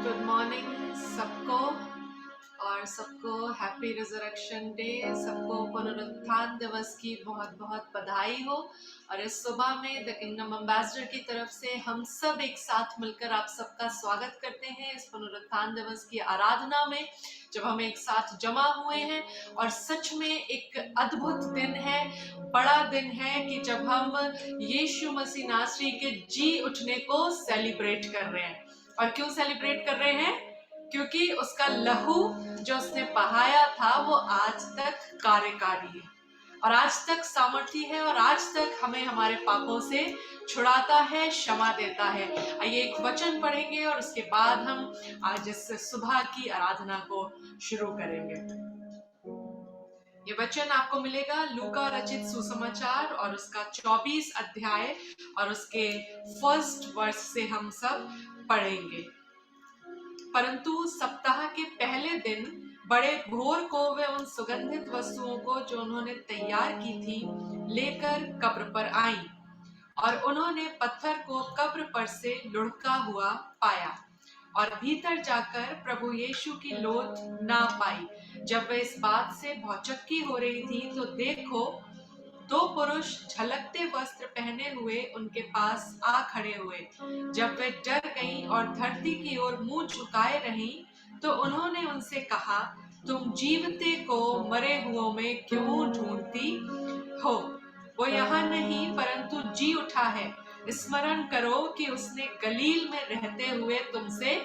Good morning सबको, और सबको हैप्पी रिजरेक्शन डे, सबको पुनरुत्थान दिवस की बहुत बहुत बधाई हो। और इस सुबह में द किंगडम एम्बेसडर की तरफ से हम सब एक साथ मिलकर आप सबका स्वागत करते हैं इस पुनरुत्थान दिवस की आराधना में, जब हम एक साथ जमा हुए हैं। और सच में एक अद्भुत दिन है, बड़ा दिन है कि जब हम यीशु मसीह नासरी के जी उठने को सेलिब्रेट कर रहे हैं। और क्यों सेलिब्रेट कर रहे हैं? क्योंकि उसका लहू जो उसने बहाया था वो आज तक कार्यकारी है, और आज तक सामर्थी है, और आज तक हमें हमारे पापों से छुड़ाता है, क्षमा देता है। आइए एक वचन पढ़ेंगे और उसके बाद हम आज इस सुबह की आराधना को शुरू करेंगे। ये वचन आपको मिलेगा लूका रचित सुसमाचार और उसका 24 अध्याय और उसके फर्स्ट वर्स से हम सब पढ़ेंगे। परंतु सप्ताह के पहले दिन बड़े भोर को वे उन सुगंधित वस्तुओं को जो उन्होंने तैयार की थी लेकर कब्र पर आईं, और उन्होंने पत्थर को कब्र पर से लुढ़का हुआ पाया और भीतर जाकर प्रभु यीशु की लोथ ना पाई। जब वे इस बात से भौचक्की हो रही थी तो देखो, दो पुरुष झलकते वस्त्र पहने हुए उनके पास आ खड़े हुए। जब वे डर गईं और धरती की ओर मुंह झुकाए रहीं, तो उन्होंने उनसे कहा, तुम जीवते को मरे हुओं में क्यों ढूंढती हो? वो यहाँ नहीं परंतु जी उठा है। स्मरण करो कि उसने गलील में रहते हुए तुमसे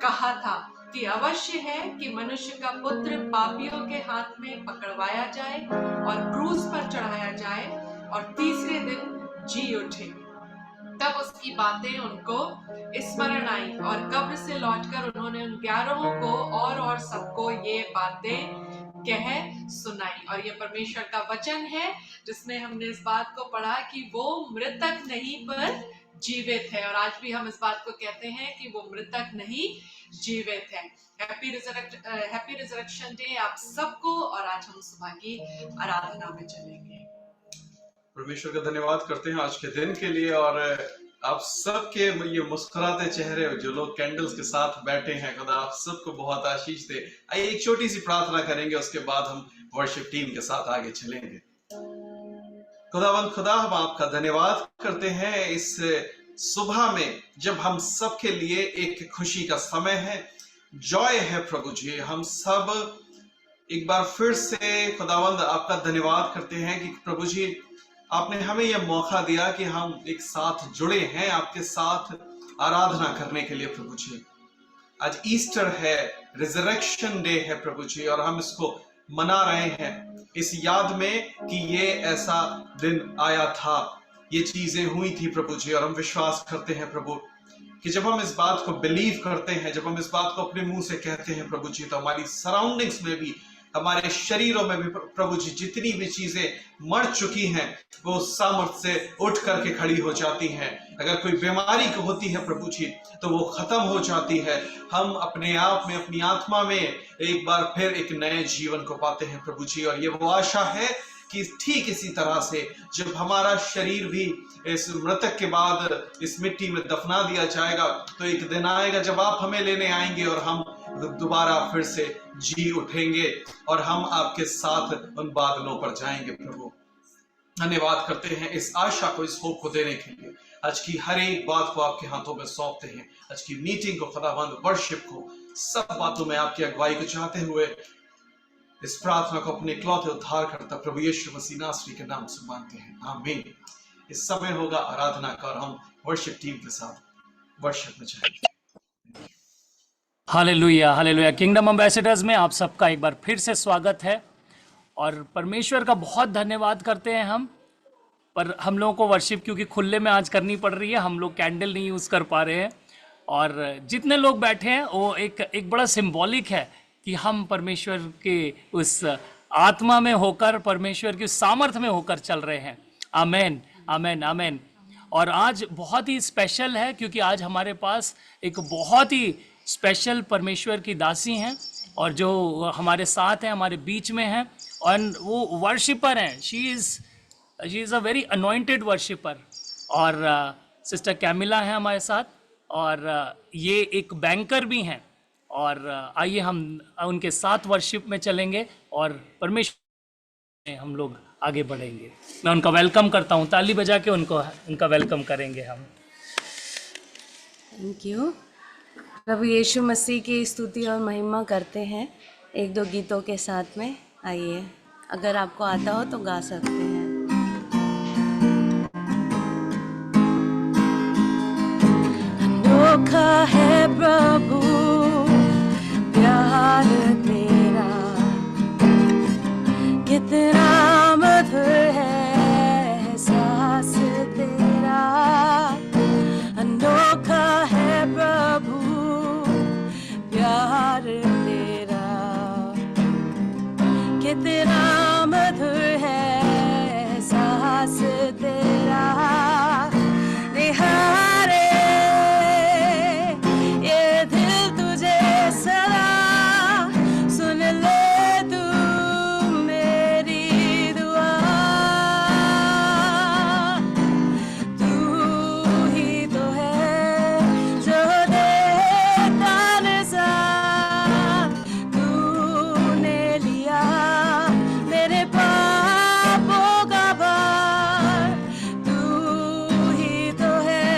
कहा था कि अवश्य है कि मनुष्य का पुत्र पापियों के हाथ में पकड़वाया जाए और क्रूस पर चढ़ाया जाए और तीसरे दिन जी उठे। तब उसकी बातें उनको स्मरण आई, और कब्र से लौटकर उन्होंने उन 11 को और सबको ये बातें कह सुनाई। और ये परमेश्वर का वचन है जिसमें हमने इस बात को पढ़ा कि वो मृतक नहीं पर जीवित है, और आज भी हम इस बात को कहते हैं कि वो मृतक नहीं जीवित है। हैप्पी रिजरेक्शन डे आप सबको, और आज हम सुबह की आराधना में चलेंगे। परमेश्वर का धन्यवाद करते हैं आज के दिन के लिए, और आप सबके ये मुस्कुराते चेहरे जो लोग कैंडल्स के साथ बैठे हैं, खुदा आप सबको बहुत आशीष दे। आइए एक छोटी सी प्रार्थना करेंगे, उसके बाद हम वर्शिप टीम के साथ आगे चलेंगे। खुदावंद खुदा, हम आपका धन्यवाद करते हैं इस सुबह में जब हम सबके लिए एक खुशी का समय है, जॉय है प्रभु जी। हम सब एक बार फिर से खुदावंद आपका धन्यवाद करते हैं कि प्रभु जी आपने हमें यह मौका दिया कि हम एक साथ जुड़े हैं आपके साथ आराधना करने के लिए प्रभु जी। आज ईस्टर है, रिजरेक्शन डे है प्रभु जी, और हम इसको मना रहे हैं इस याद में कि ये ऐसा दिन आया था, ये चीजें हुई थी प्रभु जी। और हम विश्वास करते हैं प्रभु कि जब हम इस बात को बिलीव करते हैं, जब हम इस बात को अपने मुंह से कहते हैं प्रभु जी, तो हमारी सराउंडिंग्स में भी, हमारे शरीरों में भी प्रभु जी जितनी भी चीजें मर चुकी हैं वो सामर्थ से उठ करके खड़ी हो जाती हैं। अगर कोई बीमारी होती है प्रभु जी तो वो खत्म हो जाती है। हम अपने आप में, अपनी आत्मा में एक बार फिर एक नए जीवन को पाते हैं प्रभु जी। और ये वो आशा है कि ठीक इसी तरह से जब हमारा शरीर भी इस मृतक के बाद इस मिट्टी में दफना दिया जाएगा, तो एक दिन आएगा जब आप हमें लेने आएंगे और हम दोबारा फिर से जी उठेंगे और हम आपके साथ उन बादलों पर जाएंगे। प्रभु धन्यवाद करते हैं इस आशा को, इस होप को देने के लिए। आज की हर एक बात को आपके हाथों में सौंपते हैं। आज की मीटिंग को, खुदावंद वर्शिप को, सब बातों में आपकी अगुवाई को चाहते हुए इस प्रार्थना को अपने इकलौते उद्धारकर्ता प्रभु यीशु मसीह नासरी के नाम से मांगते हैं, आमीन। इस समय होगा आराधना का, और हम वर्शिप टीम के साथ वर्शिप में जाएंगे। Hallelujah, hallelujah. किंगडम एम्बेसडर्स में आप सबका एक बार फिर से स्वागत है, और परमेश्वर का बहुत धन्यवाद करते हैं हम। पर हम लोगों को वर्शिप क्योंकि खुले में आज करनी पड़ रही है, हम लोग कैंडल नहीं यूज़ कर पा रहे हैं, और जितने लोग बैठे हैं वो एक बड़ा सिंबॉलिक है कि हम परमेश्वर के उस आत्मा में होकर, परमेश्वर की सामर्थ में होकर चल रहे हैं। आमेन, आमेन, आमेन। और आज बहुत ही स्पेशल है क्योंकि आज हमारे पास एक बहुत ही स्पेशल परमेश्वर की दासी हैं, और जो हमारे साथ हैं, हमारे बीच में हैं, और वो वर्शिपर हैं। She is a very anointed worshipper. और सिस्टर कैमिला हैं हमारे साथ, और ये एक बैंकर भी हैं। और आइए हम उनके साथ वर्शिप में चलेंगे और परमेश्वर में हम लोग आगे बढ़ेंगे। मैं उनका वेलकम करता हूँ, ताली बजा के उनका वेलकम करेंगे हम। Thank you. प्रभु यीशु मसीह की स्तुति और महिमा करते हैं एक दो गीतों के साथ में। आइए, अगर आपको आता हो तो गा सकते हैं। अनोखा है प्रभु प्यार तेरा, कितना मधुर है एहसास तेरा। अनोखा है प्रभु प्यार तेरा, कितना मधुर है एहसास तेरा। निहारे ये दिल तुझे सदा, सुन ले तू मेरी दुआ। तू ही तो है जो देता निजात, तूने लिया मेरे पापों का भार। तू ही तो है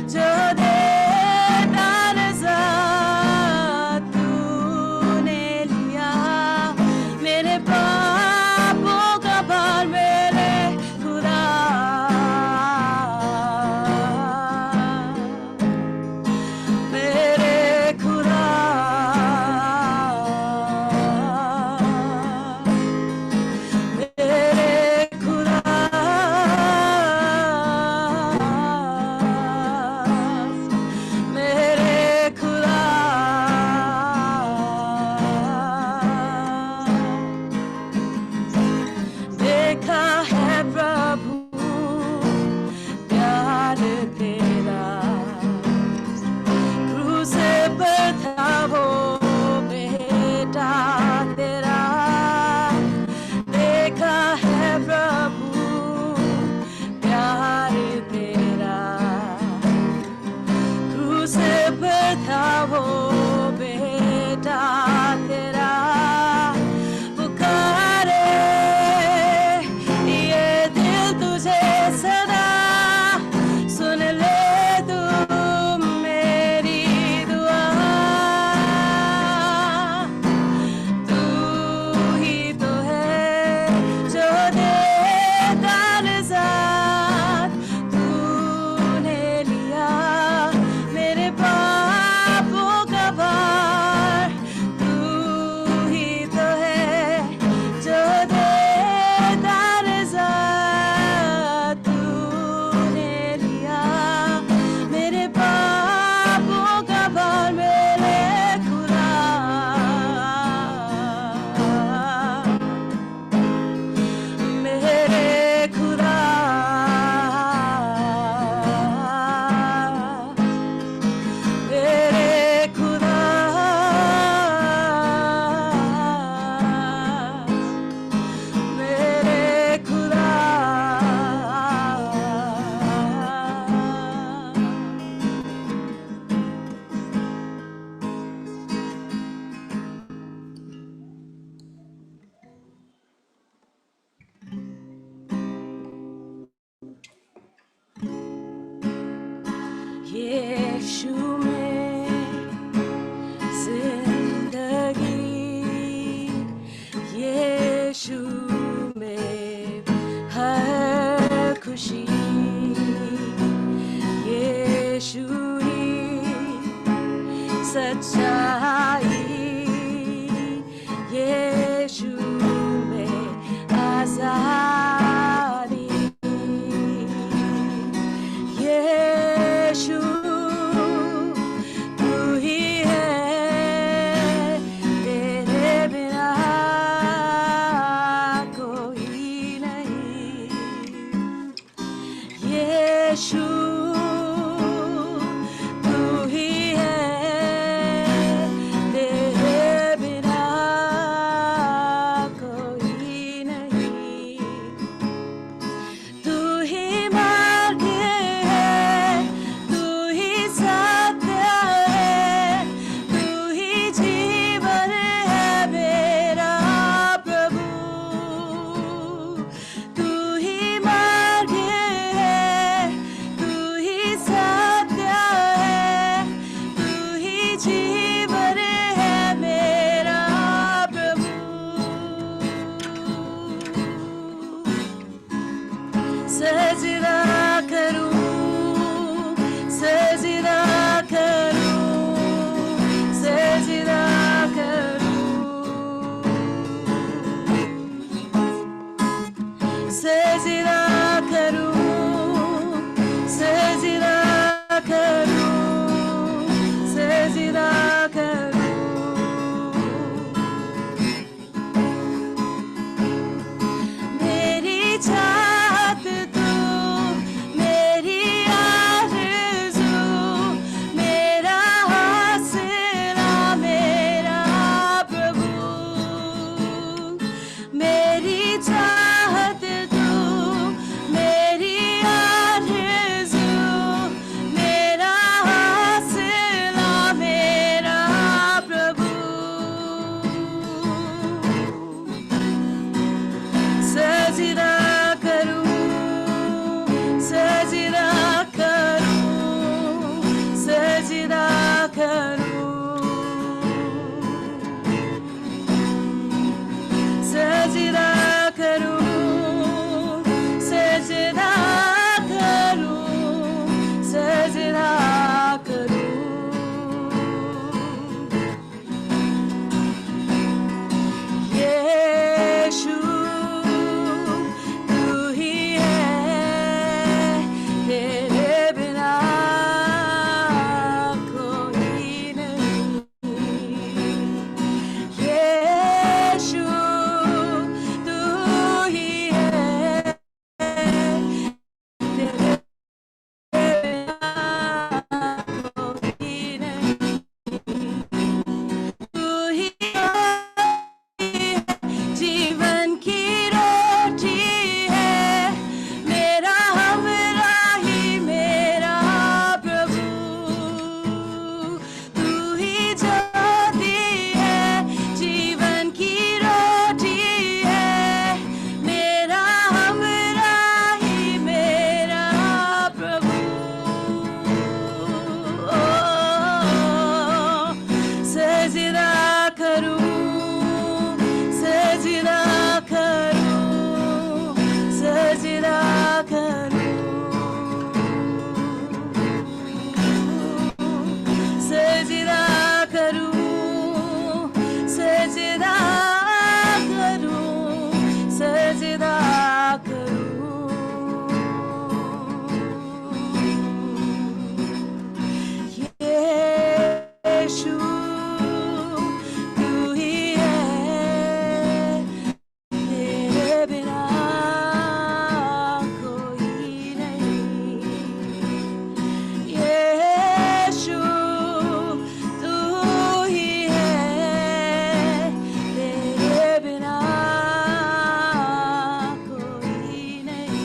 जो देता निजात, तूने लिया मेरे पापों का भार। मेरे खुदा, मेरे खुदा, मेरे खुदा, मेरे खुदा। देखा है प्रभु प्यार तेरा, क्रूस पर था वो बेटा तेरा। देखा है प्रभु प्यार तेरा, क्रूस पर था वो बेटा तेरा। पुकारे ये दिल तुझे सदा, सुन ले तू मेरी दुआ। तू ही तो है जो देता निजात, तूने लिया मेरे पापों का भार। तू ही तो है जो देता निजात, तूने लिया मेरे पापों का भार। मेरे खुदा, मेरे खुदा, मेरे खुदा, मेरे खुदा। यीशु में जिंदगी, यीशु में हर खुशी, यीशु ही सच्चाई, यीशु में आजादी। यीशु तू ही है, तेरे बिना कोई नहीं। यीशु तू ही है, तेरे बिना सजदा करूं, सजदा करूं, सजदा करूं, सजदा करूं, सजदा करूं, सजदा करूं। यीशु तू ही है, तेरे बिना कोई नहीं। यीशु तू ही है, तेरे बिना कोई नहीं। तू ही जीवन की रोटी है, मेरा हमराही मेरा प्रभु। तू ही ज्योति है, जीवन की रोटी है, मेरा हमराही मेरा प्रभु। ओ, सजदा करूं, सजदा करूं, सजदा करूं, सजदा करूं, सजदा करूं, सजदा करूं। यीशु तू ही है, तेरे बिना कोई नहीं। यीशु तू ही है, तेरे बिना कोई नहीं।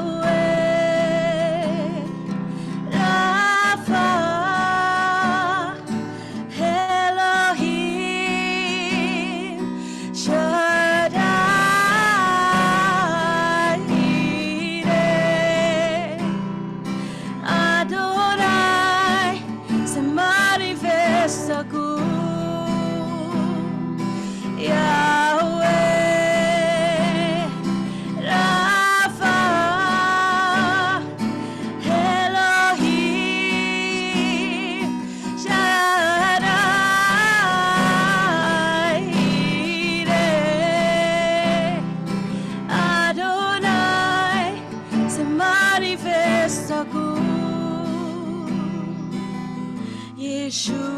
Yahweh, Rapha, Elohim, Shaddai, Jireh, Adonai, se manifesta aquí. Yahweh, Rapha, Elohim, Shaddai, Jireh, Adonai, se manifesta aquí. Yeshua,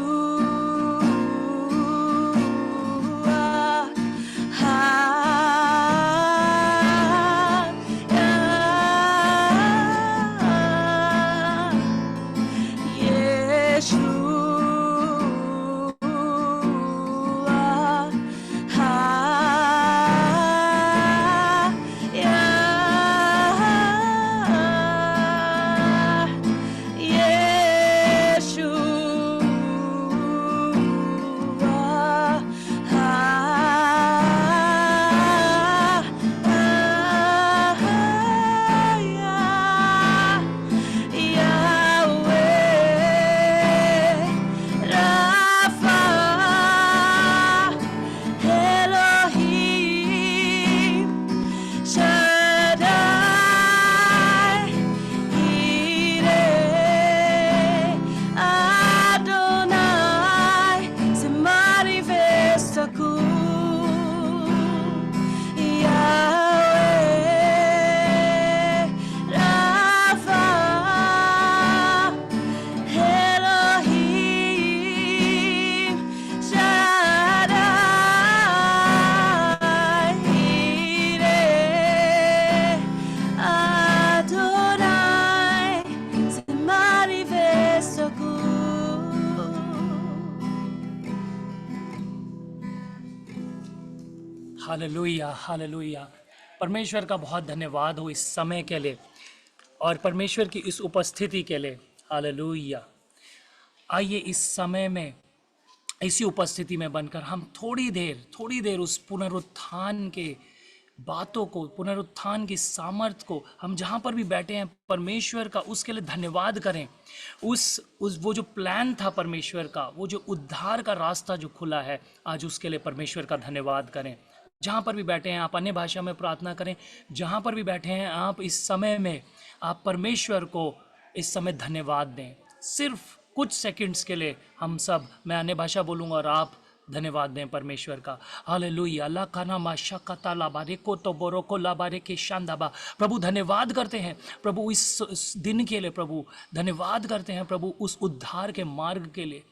hallelujah, hallelujah. परमेश्वर का बहुत धन्यवाद हो इस समय के लिए और परमेश्वर की इस उपस्थिति के लिए। हालेलुया। आइए इस समय में इसी उपस्थिति में बनकर हम थोड़ी देर उस पुनरुत्थान के बातों को, पुनरुत्थान की सामर्थ को, हम जहाँ पर भी बैठे हैं परमेश्वर का उसके लिए धन्यवाद करें। उस वो जो प्लान था परमेश्वर का, वो जो उद्धार का रास्ता जो खुला है, आज उसके लिए परमेश्वर का धन्यवाद करें। जहाँ पर भी बैठे हैं आप अन्य भाषा में प्रार्थना करें। जहाँ पर भी बैठे हैं आप इस समय में आप परमेश्वर को इस समय धन्यवाद दें। सिर्फ कुछ सेकंड्स के लिए हम सब, मैं अन्य भाषा बोलूँगा और आप धन्यवाद दें परमेश्वर का। हालेलुया। ला काना मा शक्ता लाबा रेको तो बोरोको लाबा रे के शांदाबा। प्रभु धन्यवाद करते हैं प्रभु इस दिन के लिए, प्रभु धन्यवाद करते हैं प्रभु उस उद्धार के मार्ग के लिए।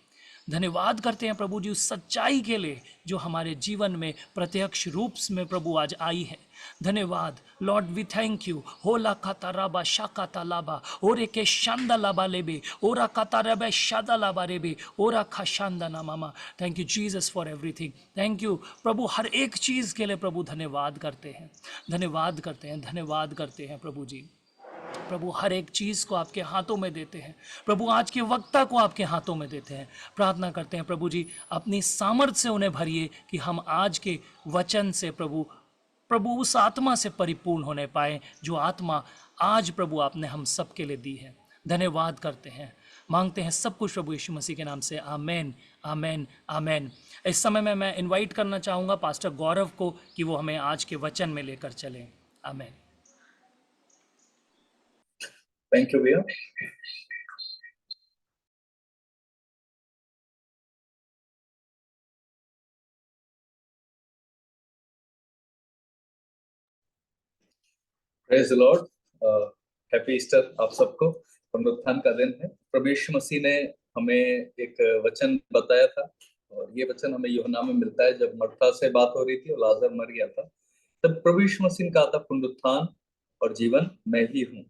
धन्यवाद करते हैं प्रभु जी उस सच्चाई के लिए जो हमारे जीवन में प्रत्यक्ष रूप में प्रभु आज आई है। धन्यवाद लॉर्ड, वी थैंक यू। होला काताराबा शाकाता लाबा ओरे के शांदा लाबा लेबे ओरा काताराबा शादा लाबा रेबे ओरा खाशांदा ना मामा। Thank you Jesus for everything. Thank you प्रभु, हर एक चीज़ के लिए प्रभु धन्यवाद करते हैं, धन्यवाद करते हैं, धन्यवाद करते हैं प्रभु जी। प्रभु हर एक चीज़ को आपके हाथों में देते हैं प्रभु, आज के वक्ता को आपके हाथों में देते हैं। प्रार्थना करते हैं प्रभु जी अपनी सामर्थ से उन्हें भरिए कि हम आज के वचन से प्रभु उस आत्मा से परिपूर्ण होने पाए जो आत्मा आज प्रभु आपने हम सब के लिए दी है। धन्यवाद करते हैं, मांगते हैं सब कुछ प्रभु यीशु मसीह के नाम से। आमेन, आमेन, आमेन। इस समय में मैं इनवाइट करना चाहूँगा पास्टर गौरव को कि वो हमें आज के वचन में लेकर चलें। आमेन। थैंक यू भैया। Praise the Lord. Happy Easter आप सबको। पुनरुत्थान का दिन है। प्रभु यीशु मसीह ने हमें एक वचन बताया था और ये वचन हमें यूहन्ना में मिलता है। जब मरथा से बात हो रही थी और लाजर मर गया था, तब प्रभु यीशु मसीह ने कहा था पुनरुत्थान और जीवन मैं ही हूँ।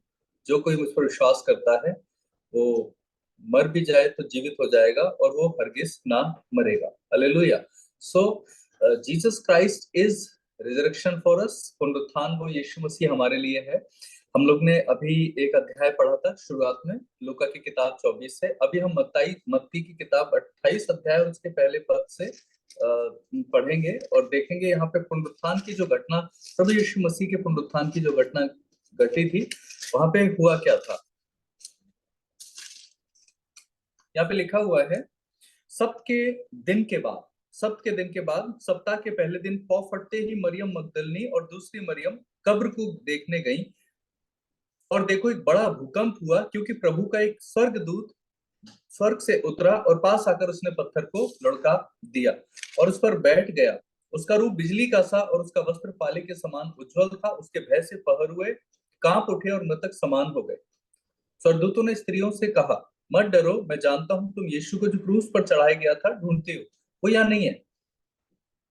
जो कोई मुझ पर विश्वास करता है वो मर भी जाए तो जीवित हो जाएगा और वो हरगिज ना मरेगा। Hallelujah. So Jesus Christ is resurrection for us. पुनरुत्थान वो यीशु मसीह हमारे लिए है। हम लोग ने अभी एक अध्याय पढ़ा था शुरुआत में, लूका की किताब 24 से। अभी हम मत्ती की किताब 28 अध्याय और उसके पहले पद से पढ़ेंगे और देखेंगे यहाँ पे पुनरुत्थान की जो घटना, प्रभु यीशु मसीह के पुनरुत्थान की जो घटना घटी थी, वहां पे हुआ क्या था। यहाँ पे लिखा हुआ है, सबके दिन के बाद सप्ताह के पहले दिन पौ फटते ही मरियम मगदलनी और दूसरी मरियम कब्र को देखने गई और देखो एक बड़ा भूकंप हुआ, क्योंकि प्रभु का एक स्वर्गदूत स्वर्ग से उतरा और पास आकर उसने पत्थर को लुढ़का दिया और उस पर बैठ गया। उसका रूप बिजली का सा और उसका वस्त्र पाली के समान उज्जवल था। उसके भय से पहर हुए कांप उठे और मृतक समान हो गए। स्वर्गदूतों ने स्त्रियों से कहा, मत डरो, मैं जानता हूं तुम यीशु को जो क्रूस पर चढ़ाया गया था ढूंढते हो। वो यहाँ नहीं है,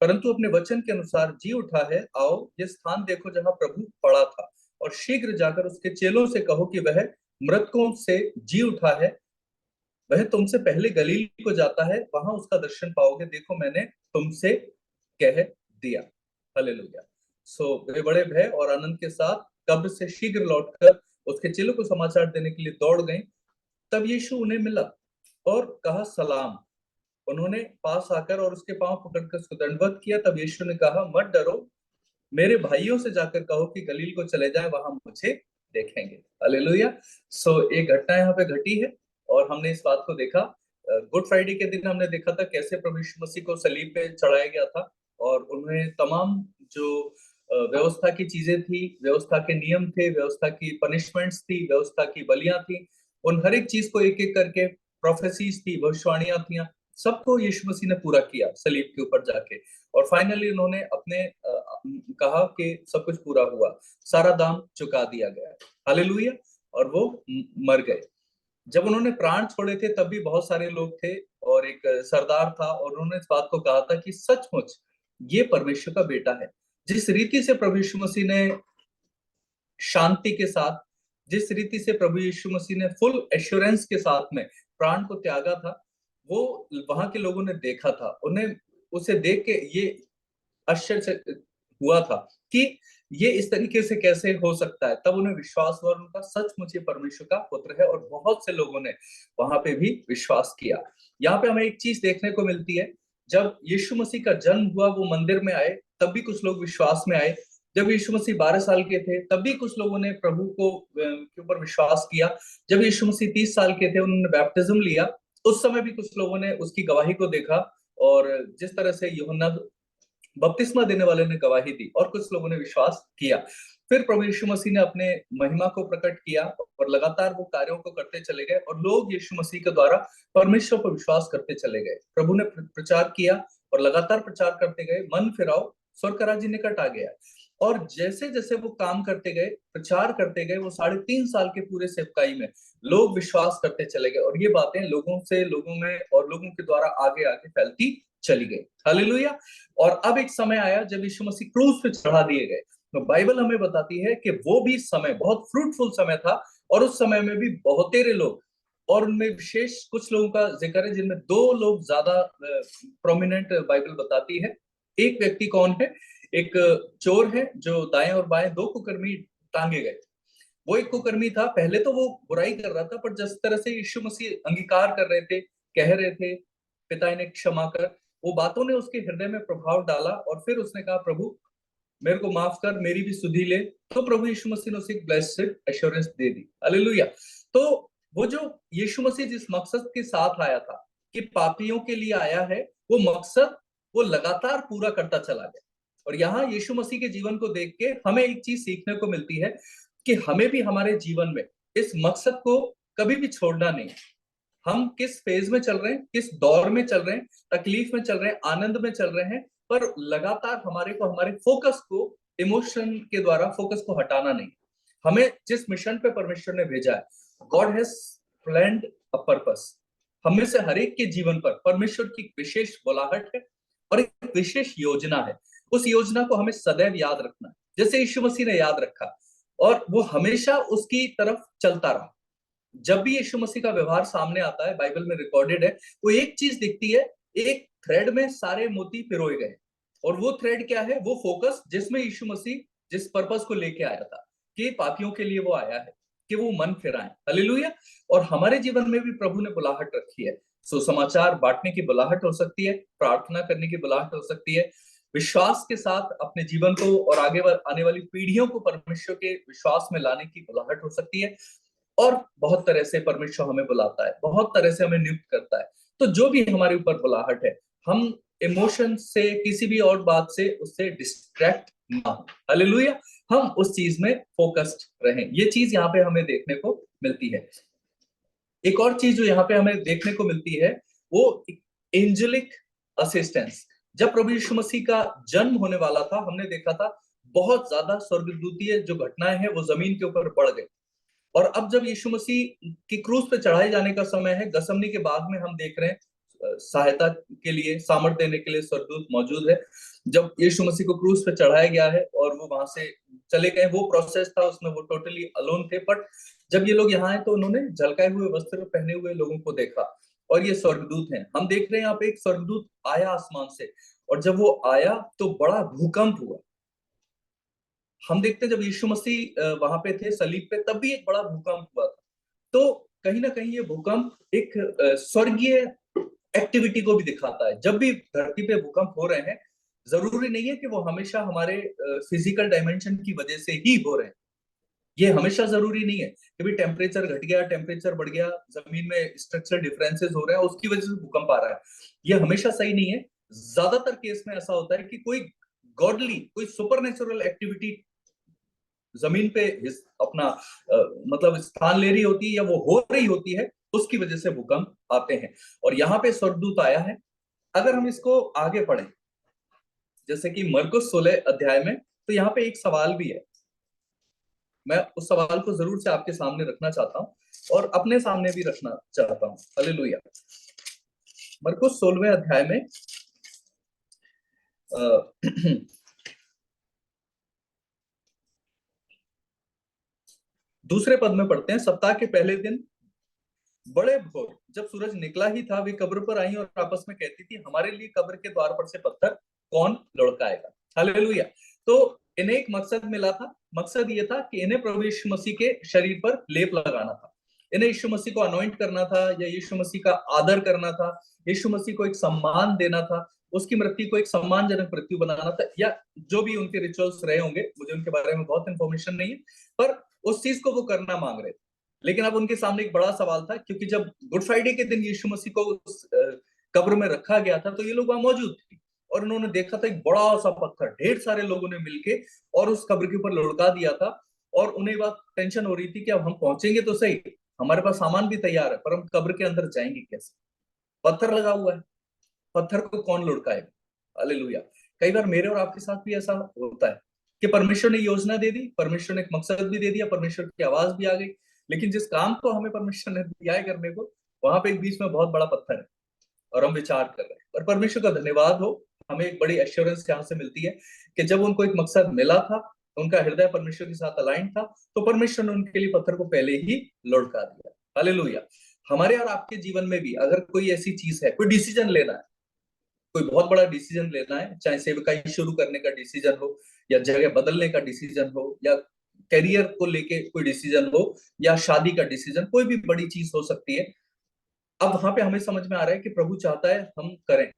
परंतु अपने वचन के अनुसार जी उठा है। आओ ये स्थान देखो जहां प्रभु पड़ा था, और शीघ्र जाकर उसके चेलों से कहो कि वह मृतकों से जी उठा है। वह तुमसे पहले गलील को जाता है, वहां उसका दर्शन पाओगे। देखो मैंने तुमसे कह दिया। हालेलुया। सो वे बड़े भय और आनंद के साथ कब्र से शीघ्र लौटकर उसके चेलों को समाचार देने के लिए दौड़ गए। तब यीशु उन्हें मिला और कहा सलाम। उन्होंने पास आकर और उसके पांव पकड़कर उसको दंडवत किया। तब यीशु ने कहा, मत डरो, मेरे भाइयों से जाकर कहो कि गलील को चले जाए, वहां मुझे देखेंगे। हालेलुया। सो एक घटना यहाँ पे घटी है और हमने इस बात को देखा। गुड फ्राइडे के दिन हमने देखा था कैसे प्रभु यीशु मसीह को सलीब पे चढ़ाया गया था और उन्हें तमाम जो व्यवस्था की चीजें थी, व्यवस्था के नियम थे, व्यवस्था की पनिशमेंट्स थी, व्यवस्था की बलियां थी, उन हर एक चीज को एक एक करके, प्रोफेसीज थी, भविष्यवाणियां थी, सबको यीशु मसीह ने पूरा किया सलीब के ऊपर जाके। और फाइनली उन्होंने अपने कहा कि सब कुछ पूरा हुआ, सारा दाम चुका दिया गया। हालेलुया। और वो मर गए। जब उन्होंने प्राण छोड़े थे तब भी बहुत सारे लोग थे और एक सरदार था और उन्होंने इस बात को कहा था कि सचमुच ये परमेश्वर का बेटा है। जिस रीति से प्रभु यीशु मसीह ने शांति के साथ, जिस रीति से प्रभु यीशु मसीह ने फुल एश्योरेंस के साथ में प्राण को त्यागा था, वो वहां के लोगों ने देखा था। उन्हें उसे देख के ये आश्चर्य हुआ था कि ये इस तरीके से कैसे हो सकता है, तब उन्हें विश्वास हुआ, उनका सचमुच ये परमेश्वर का पुत्र है, और बहुत से लोगों ने वहां पे भी विश्वास किया। यहाँ पे हमें एक चीज देखने को मिलती है, जब यीशु मसीह का जन्म हुआ, वो मंदिर में आए, तब भी कुछ लोग विश्वास में आए। जब यीशु मसीह 12 साल के थे, तब भी कुछ लोगों ने प्रभु को के ऊपर विश्वास किया। जब यीशु मसीह 30 साल के थे, उन्होंने बैप्टिज्म लिया, उस समय भी कुछ लोगों ने उसकी गवाही को देखा, और जिस तरह से यूहन्ना बपतिस्मा देने वाले ने गवाही दी, और कुछ लोगों ने विश्वास किया। फिर प्रभु यीशु मसीह ने अपने महिमा को प्रकट किया, और लगातार वो कार्यों को करते चले गए, और लोग यीशु मसीह के द्वारा परमेश्वर पर विश्वास करते चले गए। प्रभु ने प्रचार किया, और लगातार प्रचार करते गए, मन फिराओ, स्वर्ग का राज्य निकट आ गया। और जैसे जैसे वो काम करते गए, प्रचार करते गए, वो 3.5 साल के पूरे सेवकाई में लोग विश्वास करते चले गए, और ये बातें लोगों से लोगों में और लोगों के द्वारा आगे आगे फैलती चली गई। हालेलुया। और अब एक समय आया जब यीशु मसीह क्रूस पे चढ़ा दिए गए। तो बाइबल हमें बताती है कि वो भी समय बहुत फ्रूटफुल समय था, और उस समय में भी बहुतेरे लोग, और उनमें विशेष कुछ लोगों का जिक्र है जिनमें 2 लोग ज्यादा प्रोमिनेंट बाइबल बताती है। एक व्यक्ति कौन है? एक चोर है जो दाएं और बाएं 2 कुकर्मी टांगे गए। वो एक कुकर्मी था, पहले तो वो बुराई कर रहा था, पर जिस तरह से यीशु मसीह अंगीकार कर रहे थे, कह रहे थे पिता इन्हें क्षमा कर, वो बातों ने उसके हृदय में प्रभाव डाला, और फिर उसने कहा प्रभु मेरे को माफ कर, मेरी भी सुधि ले। तो प्रभु यीशु मसीह ने उसे एक ब्लेस्ड एश्योरेंस दे दी। हालेलुया। तो वो जो यीशु मसीह जिस मकसद के साथ आया था कि पापियों के लिए आया है, वो मकसद वो लगातार पूरा करता चला गया। और यहाँ यीशु मसीह के जीवन को देख के हमें एक चीज सीखने को मिलती है कि हमें भी हमारे जीवन में इस मकसद को कभी भी छोड़ना नहीं। हम किस फेज में चल रहे हैं, किस दौर में चल रहे हैं, तकलीफ में चल रहे हैं, आनंद में चल रहे हैं, पर लगातार हमारे फोकस को, इमोशन के द्वारा फोकस को हटाना नहीं। हमें जिस मिशन पे परमेश्वर ने भेजा है, God has planned a purpose. हमें से हर एक के जीवन पर परमेश्वर की एक विशेष बुलाहट है और एक विशेष योजना है। उस योजना को हमें सदैव याद रखना है, जैसे यीशु मसीह ने याद रखा, और वो हमेशा उसकी तरफ चलता रहा। जब भी यीशु मसीह का व्यवहार सामने आता है, बाइबल में रिकॉर्डेड है, वो एक चीज दिखती है, एक थ्रेड में सारे मोती पिरोए गए, और वो थ्रेड क्या है? वो फोकस जिसमें यीशु मसीह जिस पर्पस को लेके आया था, कि पापियों के लिए वो आया है, कि वो मन फिराएं। हालेलुया। और हमारे जीवन में भी प्रभु ने बुलाहट रखी है। सुसमाचार बांटने की बुलाहट हो सकती है, प्रार्थना करने की बुलाहट हो सकती है, विश्वास के साथ अपने जीवन को और आगे आने वाली पीढ़ियों को परमेश्वर के विश्वास में लाने की बुलाहट हो सकती है। और बहुत तरह से परमेश्वर हमें बुलाता है, बहुत तरह से हमें नियुक्त करता है। तो जो भी हमारे ऊपर बुलाहट है, हम इमोशन से, किसी भी और बात से उससे डिस्ट्रैक्ट ना हो। हालेलुया। हम उस चीज में फोकस्ड रहें। ये चीज यहाँ पे हमें देखने को मिलती है। एक और चीज जो यहाँ पे हमें देखने को मिलती है, वो एंजेलिक असिस्टेंस। जब प्रभु यीशु मसीह का जन्म होने वाला था, हमने देखा था बहुत ज्यादा स्वर्गदूतीय जो घटनाएं हैं वो जमीन के ऊपर बढ़ गई। और अब जब यीशु मसीह की क्रूस पे चढ़ाए जाने का समय है, गसमनी के बाद में हम देख रहे हैं सहायता के लिए, सामर्थ देने के लिए स्वर्गदूत मौजूद है। जब यीशु मसीह को क्रूस पे चढ़ाया गया है और वो वहां से चले गए, वो प्रोसेस था, उसमें वो टोटली अलोन थे। बट जब ये लोग यहाँ आए तो उन्होंने झलकाए हुए वस्त्र पहने हुए लोगों को देखा, और ये स्वर्गदूत हैं। हम देख रहे हैं यहाँ पे एक स्वर्गदूत आया आसमान से, और जब वो आया तो बड़ा भूकंप हुआ। हम देखते हैं जब यीशु मसीह वहां पे थे सलीब पे, तब भी एक बड़ा भूकंप हुआ था। तो कहीं ना कहीं ये भूकंप एक स्वर्गीय एक्टिविटी को भी दिखाता है। जब भी धरती पे भूकंप हो रहे हैं, जरूरी नहीं है कि वो हमेशा हमारे फिजिकल डायमेंशन की वजह से ही हो रहे हैं। ये हमेशा जरूरी नहीं है कि भी टेम्परेचर घट गया, टेम्परेचर बढ़ गया, जमीन में स्ट्रक्चरल डिफरेंसेस हो रहे हैं, उसकी वजह से भूकंप आ रहा है। ये हमेशा सही नहीं है। ज्यादातर केस में ऐसा होता है कि कोई गॉडली, कोई सुपरनेचुरल एक्टिविटी जमीन पे अपना मतलब स्थान ले रही होती है, या वो हो रही होती है, उसकी वजह से भूकंप आते हैं। और यहाँ पे स्वर्गदूत आया है। अगर हम इसको आगे पढ़ें, जैसे कि मरकुस 16 अध्याय में, तो यहाँ पे एक सवाल भी है। मैं उस सवाल को जरूर से आपके सामने रखना चाहता हूं और अपने सामने भी रखना चाहता हूं। हालेलुया। मरकुस 16वें अध्याय में दूसरे पद में पढ़ते हैं, सप्ताह के पहले दिन बड़े भोर जब सूरज निकला ही था, वे कब्र पर आई और आपस में कहती थी, हमारे लिए कब्र के द्वार पर से पत्थर कौन लुढ़काएगा। हालेलुया। तो इन्हें एक मकसद मिला था। मकसद ये था कि इन्हें प्रभु यीशु मसीह के शरीर पर लेप लगाना था, इन्हें यीशु मसीह को अनॉइंट करना था, या यीशु मसीह का आदर करना था, यीशु मसीह को एक सम्मान देना था, उसकी मृत्यु को एक सम्मानजनक मृत्यु बनाना था, या जो भी उनके रिचुअल्स रहे होंगे, मुझे उनके बारे में बहुत इंफॉर्मेशन नहीं है, पर उस चीज को वो करना मांग रहे थे। लेकिन अब उनके सामने एक बड़ा सवाल था, क्योंकि जब गुड फ्राइडे के दिन यीशु मसीह को उस कब्र में रखा गया था, तो ये लोग वहां मौजूद थे और उन्होंने देखा था एक बड़ा सा पत्थर ढेर सारे लोगों ने मिलके और उस कब्र के ऊपर लुढ़का दिया था। और उन्हें बात टेंशन हो रही थी कि अब हम पहुंचेंगे तो सही, हमारे पास सामान भी तैयार है, पर हम कब्र के अंदर जाएंगे कैसे? पत्थर लगा हुआ है, पत्थर को कौन लुढ़काएगा? हालेलुया। कई बार मेरे और आपके साथ भी ऐसा होता है कि परमेश्वर ने योजना दे दी, परमेश्वर ने एक मकसद भी दे दिया, परमेश्वर की आवाज भी आ गई, लेकिन जिस काम को हमें परमेश्वर ने दिया है करने को, वहां पे एक बीच में बहुत बड़ा पत्थर है और हम विचार कर रहे हैं। और परमेश्वर का धन्यवाद हो, हमें एक बड़ी एश्योरेंस यहाँ से मिलती है कि जब उनको एक मकसद मिला था, उनका हृदय परमेश्वर के साथ अलाइन था, तो परमेश्वर ने उनके लिए पत्थर को पहले ही लुढ़का दिया। हालेलुया। हमारे और आपके जीवन में भी अगर कोई ऐसी चीज है, कोई डिसीजन लेना है, कोई बहुत बड़ा डिसीजन लेना है, चाहे सेवकाई शुरू करने का डिसीजन हो, या जगह बदलने का डिसीजन हो, या करियर को लेके कोई डिसीजन हो, या शादी का डिसीजन, कोई भी बड़ी चीज हो सकती है। अब वहां पे हमें समझ में आ रहा है कि प्रभु चाहता है हम करें,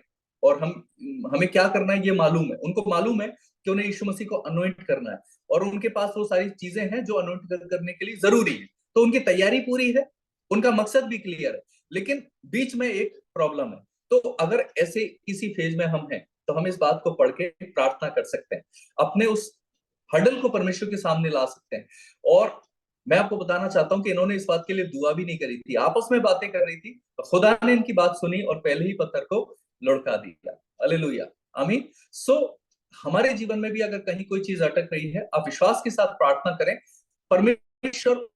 और हमें क्या करना है ये मालूम है, उनको मालूम है कि उन्हें यीशु मसीह को अनॉइंट करना है, और उनके पास वो सारी चीजें हैं जो अनॉइंट करने के लिए जरूरी है। तो उनकी तैयारी पूरी है, उनका मकसद भी क्लियर है, लेकिन बीच में एक प्रॉब्लम है। तो अगर ऐसे किसी फेज में हम हैं, तो हम इस बात को पढ़ के प्रार्थना कर सकते हैं, अपने उस हडल को परमेश्वर के सामने ला सकते हैं। और मैं आपको बताना चाहता हूं कि इन्होंने इस बात के लिए दुआ भी नहीं करी थी, आपस में बातें कर रही थी, तो खुदा ने इनकी बात सुनी और पहले ही पत्थर को लुढ़का दिया। हालेलुया, आमीन। सो हमारे जीवन में भी अगर कहीं कोई चीज अटक रही है, आप विश्वास के साथ प्रार्थना करें, परमेश्वर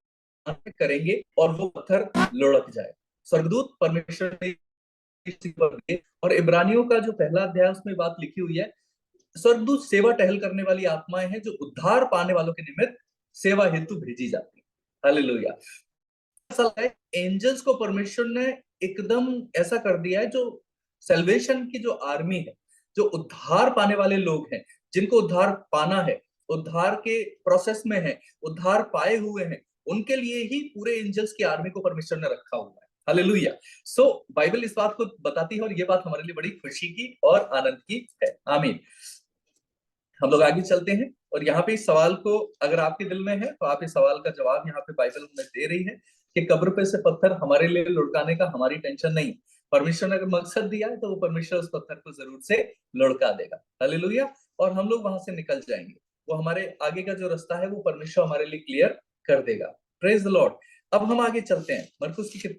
करेंगे और वो पत्थर लुढ़क जाए। स्वर्गदूत परमेश्वर ने और इब्रानियों का जो पहला अध्याय उसमें बात लिखी हुई है, स्वर्गदूत सेवा टहल करने वाली आत्माएं हैं जो उद्धार पाने वालों के निमित्त सेवा हेतु भेजी जाती है। हालेलुया। ऐसा है एंजल्स को परमेश्वर ने एकदम ऐसा कर दिया है, जो सेल्वेशन की जो आर्मी है, जो उद्धार पाने वाले लोग हैं, जिनको उद्धार पाना है, उद्धार के प्रोसेस में है, उद्धार पाए हुए हैं, उनके लिए ही पूरे एंजल्स की आर्मी को परमेश्वर ने रखा हुआ है। हालेलुया। सो बाइबल इस बात को बताती है, और ये बात हमारे लिए बड़ी खुशी की और आनंद की है। आमीन। हम लोग आगे चलते हैं, और यहाँ पे इस सवाल को अगर आपके दिल में है, तो आप इस सवाल का जवाब यहाँ पे बाइबल में दे रही है कि कब्र पे से पत्थर हमारे लिए लुढ़काने का हमारी टेंशन नहीं। परमेश्वर ने अगर मकसद दिया है, तो वो परमेश्वर उस पत्थर को जरूर से लुढ़का देगा। हालेलुया। और हम लोग वहां से निकल जाएंगे, वो हमारे आगे का जो रास्ता है वो परमेश्वर हमारे लिए क्लियर कर देगा। Praise the Lord. अब हम आगे चलते हैं मरकुस की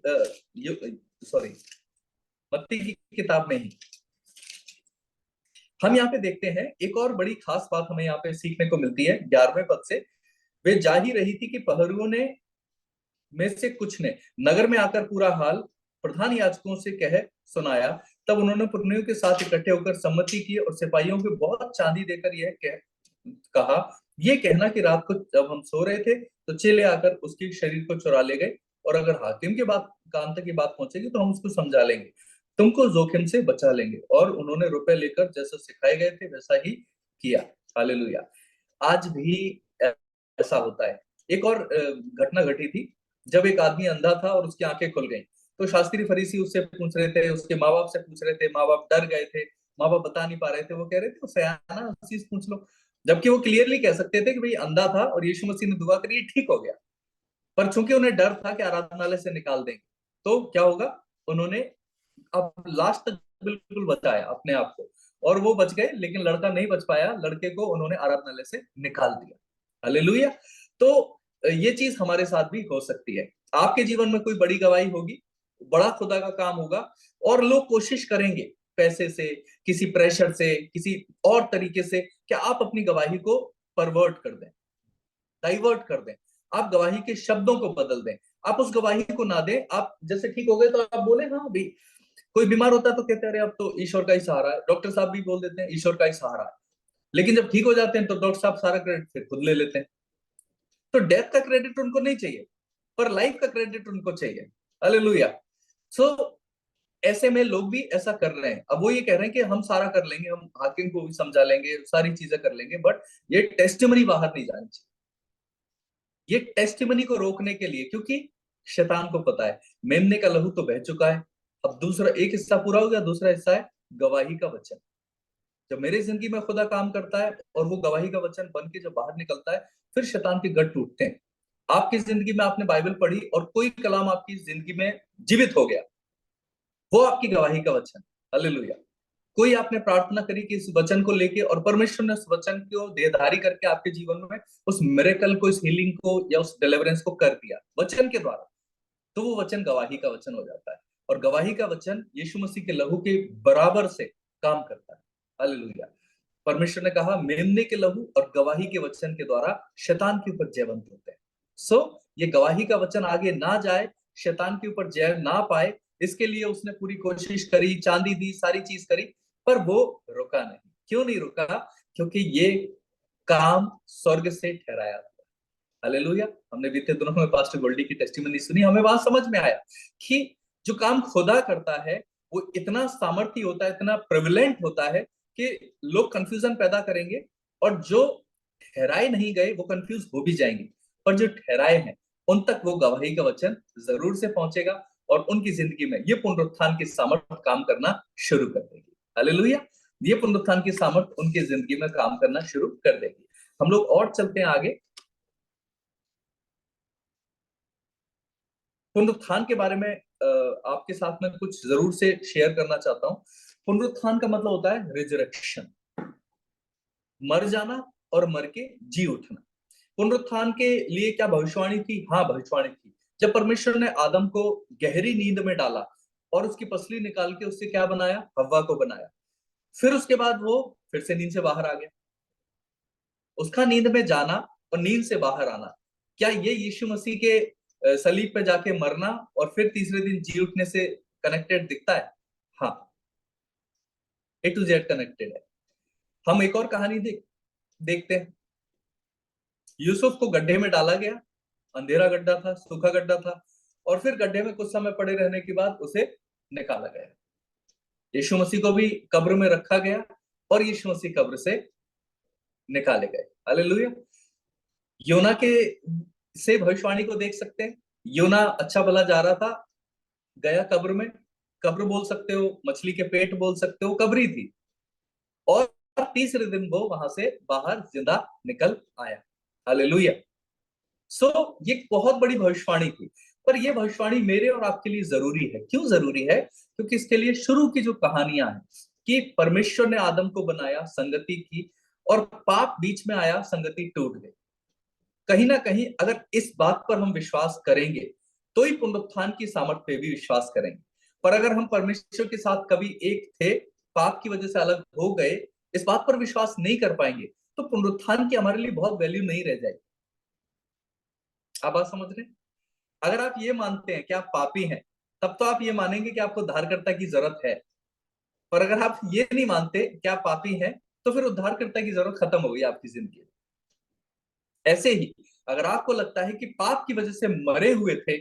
मत्ती की किताब में ही हम यहाँ पे देखते हैं, एक और बड़ी खास बात हमें यहाँ पे सीखने को मिलती है। 11वें पद से, वे जा ही रही थी कि पहरुओं ने में से कुछ ने नगर में आकर पूरा हाल प्रधान याजकों से कह सुनाया। तब उन्होंने पुरनियों के साथ इकट्ठे होकर सम्मति की और सिपाहियों को बहुत चांदी देकर यह कहा, ये कहना कि रात को जब हम सो रहे थे तो चेले आकर उसके शरीर को चुरा ले गए, और अगर हाकिम के बात कान तक की बात पहुंचेगी तो हम उसको समझा लेंगे, तुमको जोखिम से बचा लेंगे। और उन्होंने रुपए लेकर जैसा सिखाए गए थे वैसा ही किया। हालेलुया। आज भी ऐसा होता है। एक और घटना घटी थी, जब एक आदमी अंधा था और उसकी आंखें खुल गई, तो शास्त्री फरीसी उससे पूछ रहे थे, उसके माँ बाप से पूछ रहे थे, माँ बाप डर गए थे, माँ बाप बता नहीं पा रहे थे, वो कह रहे थे सयाना चीज पूछ लो। जबकि वो क्लियरली कह सकते थे कि भाई अंधा था और यीशु मसीह ने दुआ करी, ठीक हो गया, पर चूंकि उन्हें डर था कि आराधनालय से निकाल देंगे, तो क्या होगा, उन्होंने अब लास्ट तक बिल्कुल बचाया अपने आप को, और वो बच गए, लेकिन लड़का नहीं बच पाया, लड़के को उन्होंने आराधनालय से निकाल दिया। हालेलुया। तो ये चीज हमारे साथ भी हो सकती है। आपके जीवन में कोई बड़ी गवाही होगी, बड़ा खुदा का काम होगा, और लोग कोशिश करेंगे पैसे से, किसी प्रेशर से, किसी और तरीके से कि आप अपनी गवाही को परवर्ट कर दें, डाइवर्ट कर दें, आप गवाही के शब्दों को बदल दें, आप उस गवाही को ना दें। आप जैसे ठीक हो गए तो आप बोले हाँ भाई, कोई बीमार होता है तो कहते हैं अरे अब तो ईश्वर का ही सहारा है, डॉक्टर साहब भी बोल देते हैं ईश्वर का ही सहारा है, लेकिन जब ठीक हो जाते हैं तो डॉक्टर साहब सारा क्रेडिट फिर खुद ले लेते हैं। तो डेथ का क्रेडिट उनको नहीं चाहिए, पर लाइफ का क्रेडिट उनको चाहिए। हालेलुया। सो ऐसे में लोग भी ऐसा कर रहे हैं। अब वो ये कह रहे हैं कि हम सारा कर लेंगे, हम हाकिम को भी समझा लेंगे, सारी चीजें कर लेंगे, बट ये टेस्टिमनी बाहर नहीं जानी चाहिए। ये टेस्टिमनी को रोकने के लिए, क्योंकि शैतान को पता है मेमने का लहू तो बह चुका है, अब दूसरा एक हिस्सा पूरा हो गया, दूसरा हिस्सा है गवाही का वचन। जब मेरी जिंदगी में खुदा काम करता है और वो गवाही का वचन बन के जब बाहर निकलता है, फिर शैतान के गढ़ टूटते हैं। आपकी जिंदगी में आपने बाइबल पढ़ी और कोई कलाम आपकी जिंदगी में जीवित हो गया, वो आपकी गवाही का वचन। हालेलुया। कोई आपने प्रार्थना करी कि इस वचन को लेके, और परमेश्वर ने उस वचन को देहधारी करके आपके जीवन में उस मिरेकल को, इस हीलिंग को या उस डिलीवरेंस को कर दिया वचन के द्वारा, तो वो वचन गवाही का वचन हो जाता है। और गवाही का वचन यीशु मसीह के लहू के बराबर से काम करता है। हालेलुया। परमेश्वर ने कहा मेमने के लहू और गवाही के वचन के द्वारा शैतान के ऊपर जयवंत होते हैं। सो ये गवाही का वचन आगे ना जाए, शैतान के ऊपर जय ना पाए, इसके लिए उसने पूरी कोशिश करी, चांदी दी, सारी चीज करी, पर वो रुका नहीं। क्यों नहीं रुका? क्योंकि ये काम स्वर्ग से ठहराया था। हालेलुया। हमने बीते दिनों में पास्टर गोल्डी की टेस्टिमनी सुनी, हमें वहां समझ में आया कि जो काम खुदा करता है वो इतना सामर्थ्य होता है, इतना प्रेवलेंट होता है कि लोग कंफ्यूजन पैदा करेंगे, और जो ठहराए नहीं गए वो कंफ्यूज हो भी जाएंगे, पर जो ठहराए हैं उन तक वो गवाही का वचन जरूर से पहुंचेगा, और उनकी जिंदगी में ये पुनरुत्थान की सामर्थ काम करना शुरू कर देगी। हालेलुया। ये पुनरुत्थान की सामर्थ उनकी जिंदगी में काम करना शुरू कर देगी। हम लोग और चलते हैं आगे। पुनरुत्थान के बारे में आपके साथ में कुछ जरूर से शेयर करना चाहता हूं। पुनरुत्थान का मतलब होता है रिजरेक्शन, मर जाना और मर के जी उठना। पुनरुत्थान के लिए क्या भविष्यवाणी थी? हाँ, भविष्यवाणी थी। जब परमेश्वर ने आदम को गहरी नींद में डाला और उसकी पसली निकाल के उससे क्या बनाया? हव्वा को बनाया। फिर उसके बाद वो फिर से नींद से बाहर आ गया। उसका नींद में जाना और नींद से बाहर आना, क्या ये यीशु मसीह के सलीब पे जाके मरना और फिर तीसरे दिन जी उठने से कनेक्टेड दिखता है? हाँ, ए टू जेड कनेक्टेड है। हम एक और कहानी देखते हैं। यूसुफ को गड्ढे में डाला गया, अंधेरा गड्ढा था, सूखा गड्ढा था, और फिर गड्ढे में कुछ समय पड़े रहने के बाद उसे निकाला गया। यीशु मसीह को भी कब्र में रखा गया और यीशु मसीह कब्र से निकाले गए। हालेलुया। योना के से भविष्यवाणी को देख सकते हैं। योना अच्छा भला जा रहा था, गया कब्र में। कब्र बोल सकते हो, मछली के पेट बोल सकते हो, कब्री थी, और तीसरे दिन वो वहां से बाहर जिंदा निकल आया। हालेलुया। सो ये बहुत बड़ी भविष्यवाणी थी, पर यह भविष्यवाणी मेरे और आपके लिए जरूरी है। क्यों जरूरी है? क्योंकि इसके लिए शुरू की जो कहानियां हैं कि परमेश्वर ने आदम को बनाया, संगति की, और पाप बीच में आया, संगति टूट गई। कहीं ना कहीं अगर इस बात पर हम विश्वास करेंगे तो ही पुनरुत्थान की सामर्थ्य पे भी विश्वास करेंगे। पर अगर हम परमेश्वर के साथ कभी एक थे, पाप की वजह से अलग हो गए, इस बात पर विश्वास नहीं कर पाएंगे, तो पुनरुत्थान की हमारे लिए बहुत वैल्यू नहीं रह जाएगी। आप बात समझ रहे हैं? अगर आप ये मानते हैं कि आप पापी हैं, तब तो आप ये मानेंगे कि आपको उद्धारकर्ता की जरूरत है। पर अगर आप ये नहीं मानते कि आप पापी हैं, तो फिर उद्धारकर्ता की जरूरत खत्म हो गई आपकी जिंदगी में। ऐसे ही अगर आपको लगता है कि पाप की वजह से मरे हुए थे,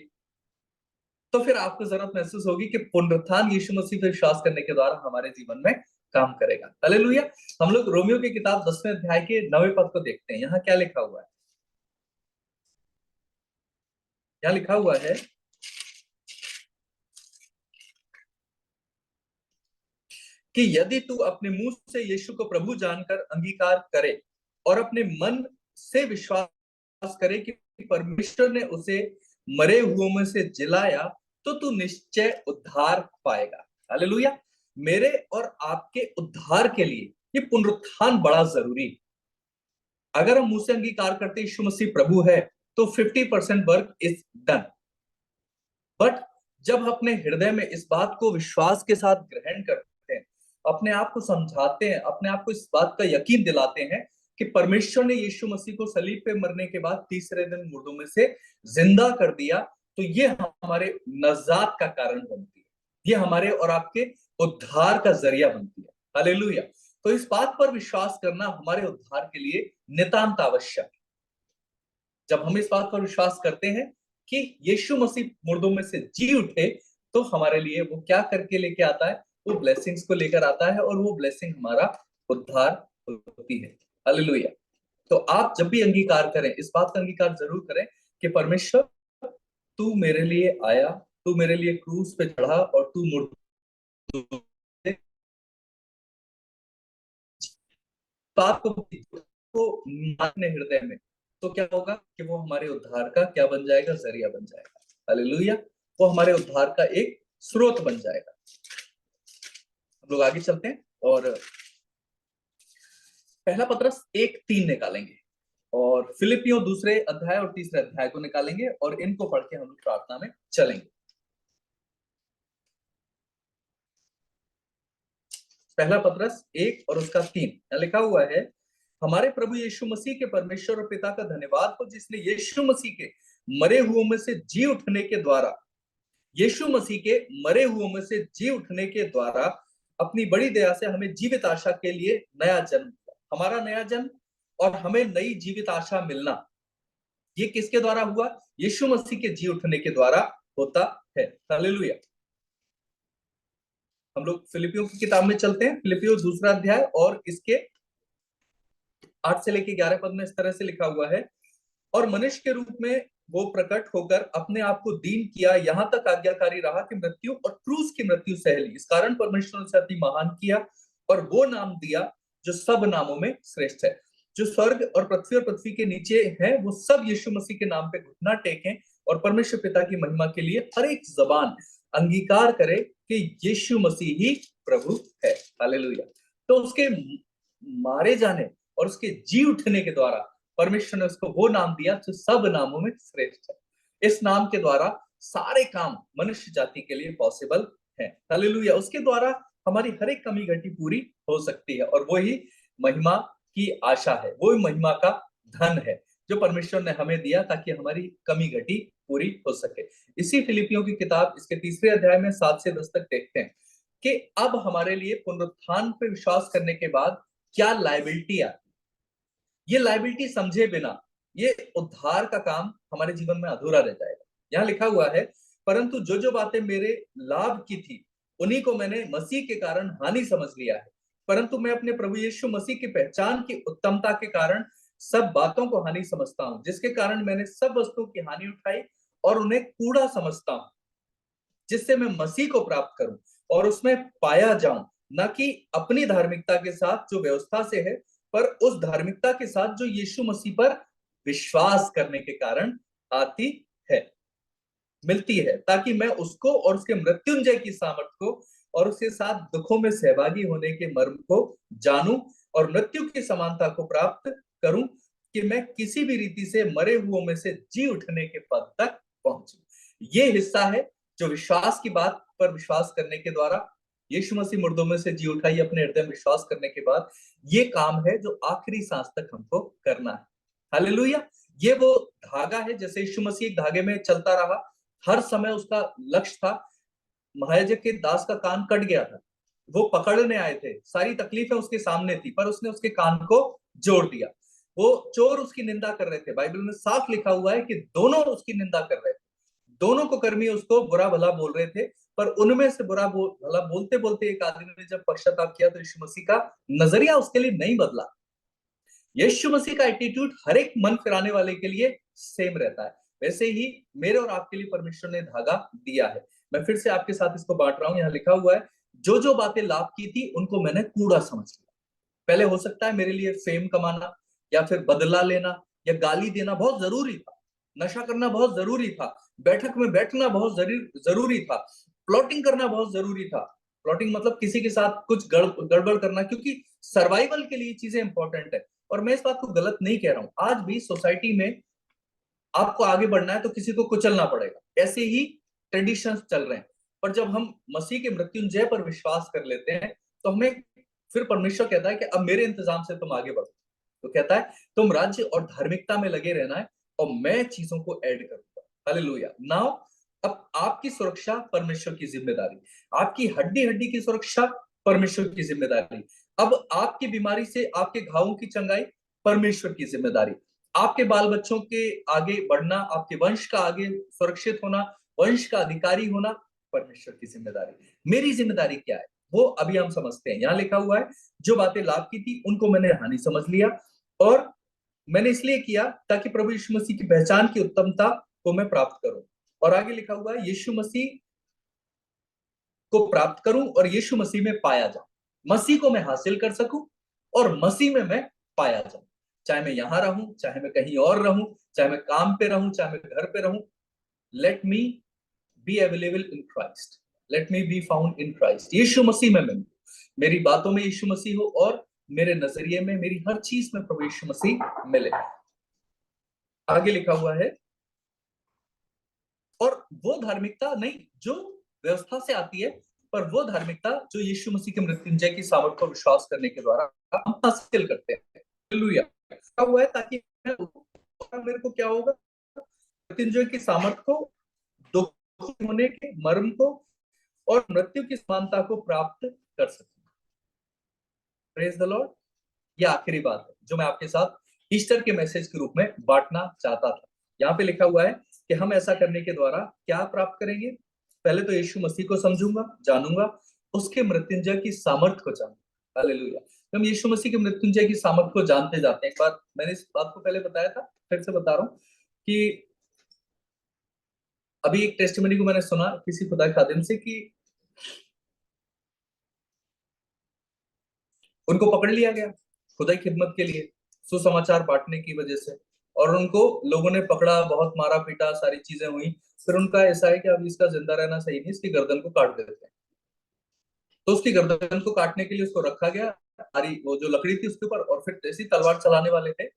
तो फिर आपको जरूरत महसूस होगी कि पुनरुत्थान यीशु मसीह पर विश्वास करने के द्वारा हमारे जीवन में काम करेगा। हालेलुया। हम लोग रोमियो की किताब 10वें अध्याय के 9वें पद को देखते हैं। यहाँ क्या लिखा हुआ है? क्या लिखा हुआ है कि यदि तू अपने मुंह से यीशु को प्रभु जानकर अंगीकार करे और अपने मन से विश्वास करे कि परमेश्वर ने उसे मरे हुओं में से जिलाया, तो तू निश्चय उद्धार पाएगा। हालेलुया। मेरे और आपके उद्धार के लिए ये पुनरुत्थान बड़ा जरूरी है। अगर हम मुंह से अंगीकार करते यीशु मसीह प्रभु है, तो 50% वर्क इज डन। बट जब अपने हृदय में इस बात को विश्वास के साथ ग्रहण करते हैं, अपने आप को समझाते हैं, अपने आप को इस बात का यकीन दिलाते हैं कि परमेश्वर ने यीशु मसीह को सलीब पे मरने के बाद तीसरे दिन मुर्दों में से जिंदा कर दिया, तो ये हमारे नजात का कारण बनती है, ये हमारे और आपके उद्धार का जरिया बनती है। हालेलुया। तो इस बात पर विश्वास करना हमारे उद्धार के लिए नितांत आवश्यक है। जब हम इस बात पर विश्वास करते हैं कि यीशु मसीह मुर्दों में से जी उठे, तो हमारे लिए वो क्या करके लेके आता है, वो ब्लेसिंग्स को लेकर आता है, और वो ब्लेसिंग हमारा उद्धार होती है। हालेलुया। तो आप जब भी अंगीकार करें, इस बात का अंगीकार जरूर करें कि परमेश्वर, तू मेरे लिए आया, तू मेरे लिए क्रूस पे चढ़ा, और तू मुर्दों से बात को माने हृदय में, तो क्या होगा कि वो हमारे उद्धार का क्या बन जाएगा, जरिया बन जाएगा। हालेलुया। वो हमारे उद्धार का एक स्रोत बन जाएगा। हम लोग आगे चलते हैं और पहला पत्रस 1:3 निकालेंगे, और फिलिपियों 2 अध्याय और 3 अध्याय को निकालेंगे, और इनको पढ़ के हम लोग प्रार्थना में चलेंगे। पहला पत्रस 1 और उसका 3 लिखा हुआ है, हमारे प्रभु यीशु मसीह के परमेश्वर और पिता का धन्यवाद हो, जिसने यीशु मसीह के मरे हुओं में से जी उठने के द्वारा, यीशु मसीह के मरे हुओं में से जी उठने के द्वारा अपनी बड़ी दया से हमें जीवित आशा के लिए नया जन्म दिया। हमारा नया जन्म और हमें नई जीवित आशा मिलना, ये किसके द्वारा हुआ? यीशु मसीह के जी उठने के द्वारा होता है। हालेलुया। हम लोग फिलिपियों की किताब में चलते हैं। फिलिपियों 2 अध्याय और इसके 8 से लेके 11 पद में इस तरह से लिखा हुआ है, और मनुष्य के रूप में वो प्रकट होकर अपने आप को दीन किया, यहाँ तक आज्ञाकारी रहा कि मृत्यु और क्रूस की मृत्यु सह ली। इस कारण परमेश्वर ने उसे अति महान किया और वो नाम दिया जो सब नामों में श्रेष्ठ है, जो स्वर्ग और पृथ्वी के नीचे है, वो सब यीशु मसीह के नाम पे घुटना टेकें, और परमेश्वर पिता की महिमा के लिए हर एक जबान अंगीकार करे कि यीशु मसीह ही प्रभु है। हालेलुया। तो उसके मारे जाने और उसके जी उठने के द्वारा परमेश्वर ने उसको वो नाम दिया जो सब नामों में श्रेष्ठ है। इस नाम के द्वारा सारे काम मनुष्य जाति के लिए पॉसिबल है। हालेलुया। उसके द्वारा हमारी हर एक कमी घटी पूरी हो सकती है, और वही महिमा की आशा है, वो महिमा का धन है जो परमेश्वर ने हमें दिया ताकि हमारी कमी घटी पूरी हो सके। इसी फिलिपियों की किताब इसके 3 अध्याय में 7 से 10 तक देखते हैं कि अब हमारे लिए पुनरुत्थान पर विश्वास करने के बाद क्या लायबिलिटी आती है। ये लायबिलिटी समझे बिना ये उद्धार का काम हमारे जीवन में अधूरा रह जाएगा। यहाँ लिखा हुआ है, परंतु जो जो बातें मेरे लाभ की थी उन्हीं को मैंने मसीह के कारण हानि समझ लिया है, परंतु मैं अपने प्रभु यीशु मसीह की पहचान की उत्तमता के कारण सब बातों को हानि समझता हूँ, जिसके कारण मैंने सब वस्तुओं की हानि उठाई और उन्हें कूड़ा समझता हूँ, जिससे मैं मसीह को प्राप्त करूं और उसमें पाया जाऊं, न कि अपनी धार्मिकता के साथ जो व्यवस्था से है, पर उस धार्मिकता के साथ जो यीशु मसीह पर विश्वास करने के कारण आती है, मिलती है, ताकि मैं उसको और उसके मृत्युंजय की सामर्थ को और उसके साथ दुखों में सहभागी होने के मर्म को जानूं और मृत्यु की समानता को प्राप्त करूं, कि मैं किसी भी रीति से मरे हुओं में से जी उठने के पद तक पहुंचूं। ये हिस्सा है जो विश्वास की बात पर विश्वास करने के द्वारा यीशु मसीह मुर्दों में से जी उठा, ये अपने हृदय में विश्वास करने के बाद ये काम है जो आखिरी सांस तक हमको करना है। हालेलुया। ये वो धागा है, जैसे यीशु मसीह एक धागे में चलता रहा, हर समय उसका लक्ष्य था। महायाजक के दास का कान कट गया था, वो पकड़ने आए थे, सारी तकलीफें उसके सामने थी, पर उसने उसके कान को जोड़ दिया। वो चोर उसकी निंदा कर रहे थे, बाइबल में साफ लिखा हुआ है कि दोनों उसकी निंदा कर रहे थे, दोनों को कर्मी उसको बुरा भला बोल रहे थे, पर उनमें से बुरा भला बोलते बोलते एक आदमी ने जब पश्चाताप किया तो यीशु मसीह का नजरिया उसके लिए नहीं बदला। यीशु मसीह का एटीट्यूड हर एक मन फिराने वाले के लिए सेम रहता है, वैसे ही मेरे और आपके लिए परमेश्वर ने धागा दिया है। मैं फिर से आपके साथ इसको बांट रहा हूं। यहाँ लिखा हुआ है, जो जो बातें लाभ की थी उनको मैंने कूड़ा समझ लिया। पहले हो सकता है मेरे लिए फेम कमाना या फिर बदला लेना या गाली देना बहुत जरूरी था, नशा करना बहुत जरूरी था, बैठक में बैठना बहुत जरूरी था, प्लॉटिंग करना बहुत जरूरी था। प्लॉटिंग मतलब किसी के साथ कुछ गड़बड़ करना, क्योंकि सर्वाइवल के लिए चीजें इंपॉर्टेंट है। और मैं इस बात को गलत नहीं कह रहा हूं, आज भी सोसाइटी में आपको आगे बढ़ना है तो किसी को कुचलना पड़ेगा, ऐसे ही ट्रेडिशंस चल रहे हैं। पर जब हम मसीह के मृत्युंजय पर विश्वास कर लेते हैं तो हमें फिर परमेश्वर कहता है कि अब मेरे इंतजाम से तुम आगे बढ़ो। तो कहता है तुम राज्य और धार्मिकता में लगे रहना है और मैं चीजों को ऐड करूंगा। हालेलुया। नाउ अब आपकी सुरक्षा परमेश्वर की जिम्मेदारी, आपकी हड्डी हड्डी की सुरक्षा परमेश्वर की जिम्मेदारी, अब आपकी बीमारी से आपके घावों की चंगाई परमेश्वर की जिम्मेदारी, आपके बाल बच्चों के आगे बढ़ना, आपके वंश का आगे सुरक्षित होना, वंश का अधिकारी होना परमेश्वर की जिम्मेदारी। मेरी जिम्मेदारी क्या है वो अभी हम समझते हैं। यहाँ लिखा हुआ है जो बातें लाभ की थी उनको मैंने हानि समझ लिया, और मैंने इसलिए किया ताकि प्रभु यीशु मसीह की पहचान की उत्तमता को मैं प्राप्त करूं। और आगे लिखा हुआ है यीशु मसीह को प्राप्त करूं और यीशु मसीह में पाया जाऊं। मसीह को मैं हासिल कर सकूं और मसीह में मैं पाया जाऊं। चाहे मैं यहां रहूं, चाहे मैं कहीं और रहूं, चाहे मैं काम पे रहूं, चाहे मैं घर पे रहूं, let me be available in Christ, let me be found in Christ. यीशु मसीह में मैं, मेरी बातों में यीशु मसीह हो और मेरे नजरिए में, मेरी हर चीज में प्रभु यीशु मसीह मिले। आगे लिखा हुआ है और वो धार्मिकता नहीं जो व्यवस्था से आती है, पर वो धार्मिकता जो यीशु मसीह के मृत्युंजय की सामर्थ पर विश्वास करने के द्वारा हम हासिल करते हैं। हालेलुया। लिखा हुआ है ताकि मेरे को क्या होगा, मृत्युंजय की सामर्थ को, दुख होने के मर्म को और मृत्यु की समानता को प्राप्त कर सकूं। Praise the Lord. ये आखिरी बात है जो मैं आपके साथ ईस्टर के मैसेज के रूप में बांटना चाहता था। यहाँ पे लिखा हुआ है कि हम ऐसा करने के द्वारा क्या प्राप्त करेंगे। पहले तो यीशु मसीह को समझूंगा, जानूंगा, उसके मृत्युंजय की सामर्थ को जानूंगा। हालेलुया। हम यीशु मसीह के मृत्युंजय की सामर्थ को जानते जाते हैं। एक बार मैंने इस बात को पहले बताया था, फिर से बता रहा हूं कि अभी एक टेस्टिमनी को मैंने सुना किसी खुदा खादिम से कि उनको पकड़ लिया गया खुदाई खिदमत के लिए सुसमाचार बांटने की वजह से, और उनको लोगों ने पकड़ा, बहुत मारा पीटा, सारी चीजें हुई। फिर उनका ऐसा है कि अब इसका जिंदा रहना सही नहीं, इसकी गर्दन को काट देते हैं। तो उसकी गर्दन को काटने के लिए उसको रखा गया, वो जो लकड़ी थी उसके ऊपर, और फिर जैसे तलवार चलाने वाले थे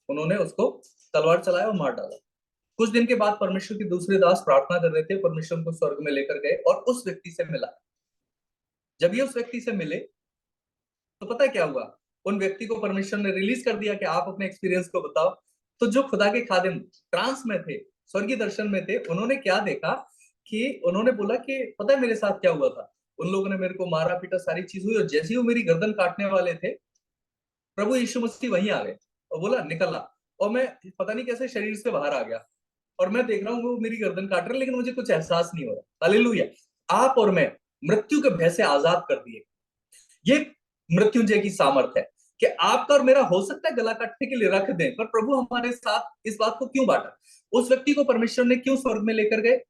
उन्होंने उसको तलवार चलाया और मार डाला। कुछ दिन के बाद परमेश्वर के दूसरे दास प्रार्थना कर रहे थे, परमेश्वर उनको स्वर्ग में लेकर गए और उस व्यक्ति से मिला। जब ये उस व्यक्ति से मिले तो पता है क्या हुआ, उन व्यक्ति को परमेश्वर ने रिलीज कर दिया कि आप अपने एक्सपीरियंस को बताओ। तो जो खुदा के खादिम ट्रांस में थे, स्वर्गीय दर्शन में थे, उन्होंने क्या देखा कि उन्होंने बोला कि पता है मेरे साथ क्या हुआ था, उन लोगों ने मेरे को मारा पीटा, सारी चीज हुई, और जैसे ही वो मेरी गर्दन काटने वाले थे प्रभु यीशु मसीह वहीं आ गए और बोला निकला, और मैं पता नहीं कैसे शरीर से बाहर आ गया और मैं देख रहा हूँ वो मेरी गर्दन काट रहे, लेकिन मुझे कुछ एहसास नहीं हो रहा। हालेलुया। आप और मैं मृत्यु के भय से आजाद कर दिए। ये मृत्युंजय की सामर्थ है कि आपका और मेरा हो सकता है गला काटने के लिए रख दें, पर प्रभु हमारे साथ इस बात को क्यों बांटा, उस व्यक्ति को परमेश्वर ने क्यों स्वर्ग में लेकर गए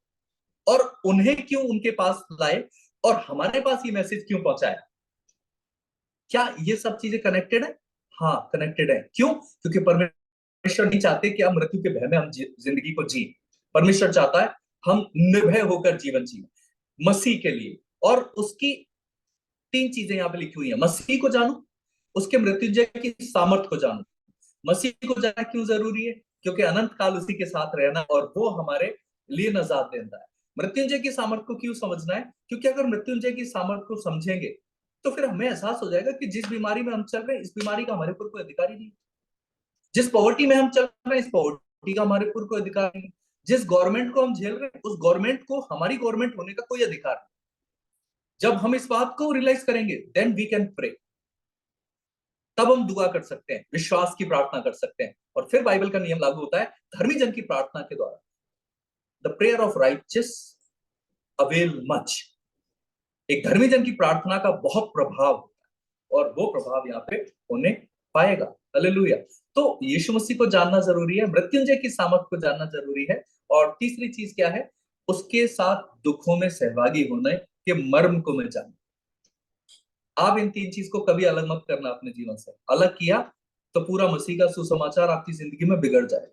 और उन्हें क्यों उनके पास लाए और हमारे पास ये मैसेज क्यों पहुंचाया। क्या ये सब चीजें कनेक्टेड है? हाँ, कनेक्टेड है। क्यों? क्योंकि परमेश्वर नहीं चाहते कि हम मृत्यु के भय में हम जिंदगी को जिए। परमेश्वर चाहता है हम निर्भय होकर जीवन जिए मसीह के लिए। और उसकी 3 चीजें यहाँ पे लिखी हुई है। मसीह को जानू, उसके मृत्युंजय की सामर्थ को जानू। मसीह को जानना क्यों जरूरी है? क्योंकि अनंत काल उसी के साथ रहना और वो हमारे लिए नजात देता है। मृत्युंजय की सामर्थ को क्यों समझना है? क्योंकि अगर मृत्युंजय की सामर्थ को समझेंगे तो फिर हमें एहसास हो जाएगा कि जिस बीमारी में हम चल रहे हैं इस बीमारी का हमारे ऊपर कोई अधिकार ही नहीं। जिस पॉवर्टी में हम चल रहे हैं इस पॉवर्टी का हमारे ऊपर कोई अधिकार नहीं। जिस गवर्नमेंट को हम झेल रहे हैं उस गवर्नमेंट को हमारी गवर्नमेंट होने का कोई अधिकार नहीं। जब हम इस बात को रियलाइज करेंगे देन वी कैन प्रे, तब हम दुआ कर सकते हैं, विश्वास की प्रार्थना कर सकते हैं। और फिर बाइबल का नियम लागू होता है धर्मी जन की प्रार्थना के द्वारा, the prayer of righteous avail much. एक धर्मी जन की प्रार्थना का बहुत प्रभाव होता है और वो प्रभाव यहाँ पे होने पाएगा। हालेलुया। तो यीशु मसीह को जानना जरूरी है, मृत्युंजय की सामर्थ को जानना जरूरी है, और तीसरी चीज क्या है? उसके साथ दुखों में सहभागी होने के मर्म को मैं जानूं। आप इन 3 चीज को कभी अलग मत करना अपने जीवन से। अलग किया तो पूरा मसीह का सुसमाचार आपकी जिंदगी में बिगड़ जाएगा।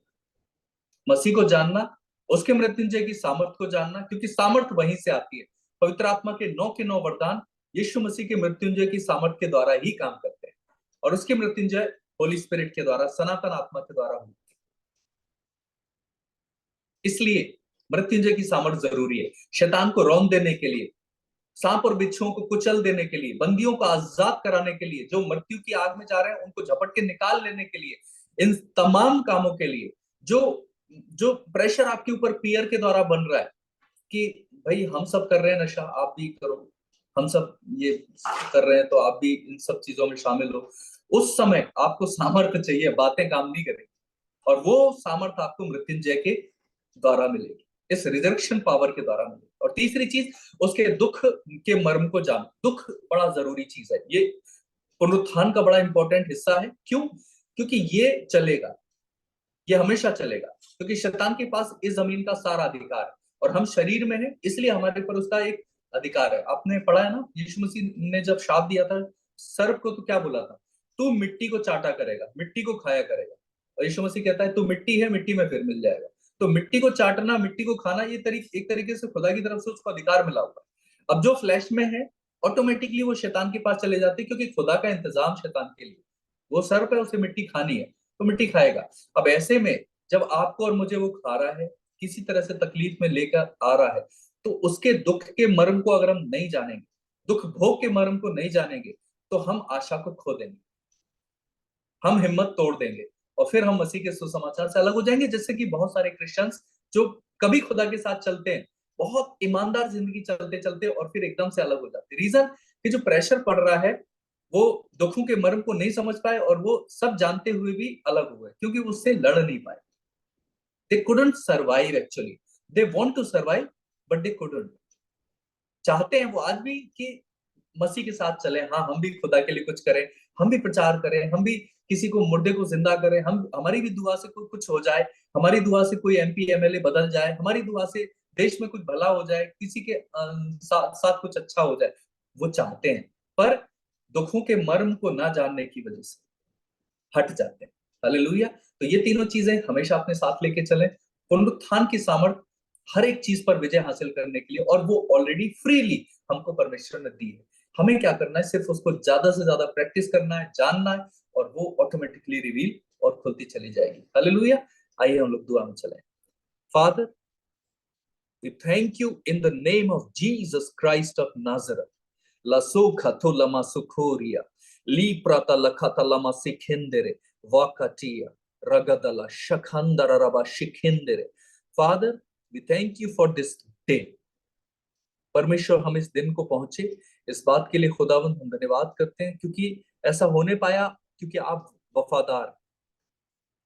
मसीह को जानना, उसके मृत्युंजय की सामर्थ को जानना, क्योंकि सामर्थ वहीं से आती है। पवित्र आत्मा के 9 के 9 वरदान यीशु मसीह के मृत्युंजय की सामर्थ के द्वारा ही काम करते हैं, और उसके मृत्युंजय होली स्पिरिट के द्वारा, सनातन आत्मा के द्वारा होती है। इसलिए मृत्युंजय की सामर्थ जरूरी है, शैतान को रौंद देने के लिए, सांप और बिच्छुओं को कुचल देने के लिए, बंदियों को आजाद कराने के लिए, जो मृत्यु की आग में जा रहे हैं उनको झपट के निकाल लेने के लिए, इन तमाम कामों के लिए जो प्रेशर आपके ऊपर पीयर के द्वारा बन रहा है कि भाई हम सब कर रहे हैं नशा, आप भी करो, हम सब ये कर रहे हैं तो आप भी इन सब चीजों में शामिल हो, उस समय आपको सामर्थ्य चाहिए, बातें काम नहीं करेंगी, और वो सामर्थ्य आपको मृत्युंजय के द्वारा मिलेगी। इस रिजर्वेशन पावर के द्वारा मिले। और तीसरी चीज, उसके दुख के मर्म को जान। दुख बड़ा जरूरी चीज है, ये पुनरुत्थान का बड़ा इंपॉर्टेंट हिस्सा है। क्यों? क्योंकि ये चलेगा, ये हमेशा चलेगा, क्योंकि शैतान के पास इस जमीन का सारा अधिकार है और हम शरीर में हैं, इसलिए हमारे पर उसका एक अधिकार है। आपने पढ़ा है ना, यीशु मसीह ने जब शाप दिया था सर्प को, तो क्या बोला था? तू मिट्टी को चाटा करेगा, मिट्टी को खाया करेगा। और यीशु मसीह कहता है तू मिट्टी है, मिट्टी में फिर मिल जाएगा। तो मिट्टी को चाटना, मिट्टी को खाना, ये एक तरीके से खुदा की तरफ से उसको अधिकार मिला हुआ है। अब जो फ्लैश में है, ऑटोमेटिकली वो शैतान के पास चले जाते हैं, क्योंकि खुदा का इंतजाम शैतान के लिए, वो सर्प है, उसे मिट्टी खानी है तो मिट्टी खाएगा। अब ऐसे में जब आपको और मुझे वो खा रहा है, किसी तरह से तकलीफ में लेकर आ रहा है, तो उसके दुख के मर्म को अगर हम नहीं जानेंगे, दुख भोग के मर्म को नहीं जानेंगे, तो हम आशा को खो देंगे, हम हिम्मत तोड़ देंगे और फिर हम मसीह के सुसमाचार से अलग हो जाएंगे। जैसे कि बहुत सारे क्रिश्चियंस जो कभी खुदा के साथ चलते हैं, बहुत ईमानदार जिंदगी चलते चलते और फिर एकदम से अलग हो जाते हैं। रीजन कि जो प्रेशर पड़ रहा है, वो दुखों के मर्म को नहीं समझ पाए और वो सब जानते हुए भी अलग हुए, क्योंकि उससे लड़ नहीं पाए। They couldn't survive actually, they want to survive but they couldn't. चाहते हैं वो आज भी कि मसीह के साथ चले, हाँ हम भी खुदा के लिए कुछ करें, हम भी प्रचार करें, हम भी किसी को मुर्दे को जिंदा करें, हम हमारी भी दुआ से कोई कुछ हो जाए, हमारी दुआ से कोई एमपी एमएलए बदल जाए, हमारी दुआ से देश में कुछ भला हो जाए, किसी के साथ कुछ अच्छा हो जाए, वो चाहते हैं। पर दुखों के मर्म को ना जानने की वजह से हट जाते हैं। हालेलुया। तो ये तीनों चीजें हमेशा अपने साथ लेके चलें। पुनरुत्थान की सामर्थ हर एक चीज पर विजय हासिल करने के लिए, और वो ऑलरेडी फ्रीली हमको परमेश्वर ने दी है। हमें क्या करना है? सिर्फ उसको ज्यादा से ज्यादा प्रैक्टिस करना है, जानना है, और वो ऑटोमेटिकली रिवील और खुलती चली जाएगी। हालेलुया। आइए हम लोग दुआ में चलें। Father, we thank you in the name of Jesus Christ of Nazareth. La sukha to lama sukhoria, li prata lakhata lama sikhindere, wakatia, ragadala shakhandara raba shikhindere. Father, we thank you for this day. परमेश्वर, हम इस दिन को पहुंचे, इस बात के लिए खुदावंद हम धन्यवाद करते हैं, क्योंकि ऐसा होने पाया क्योंकि आप वफादार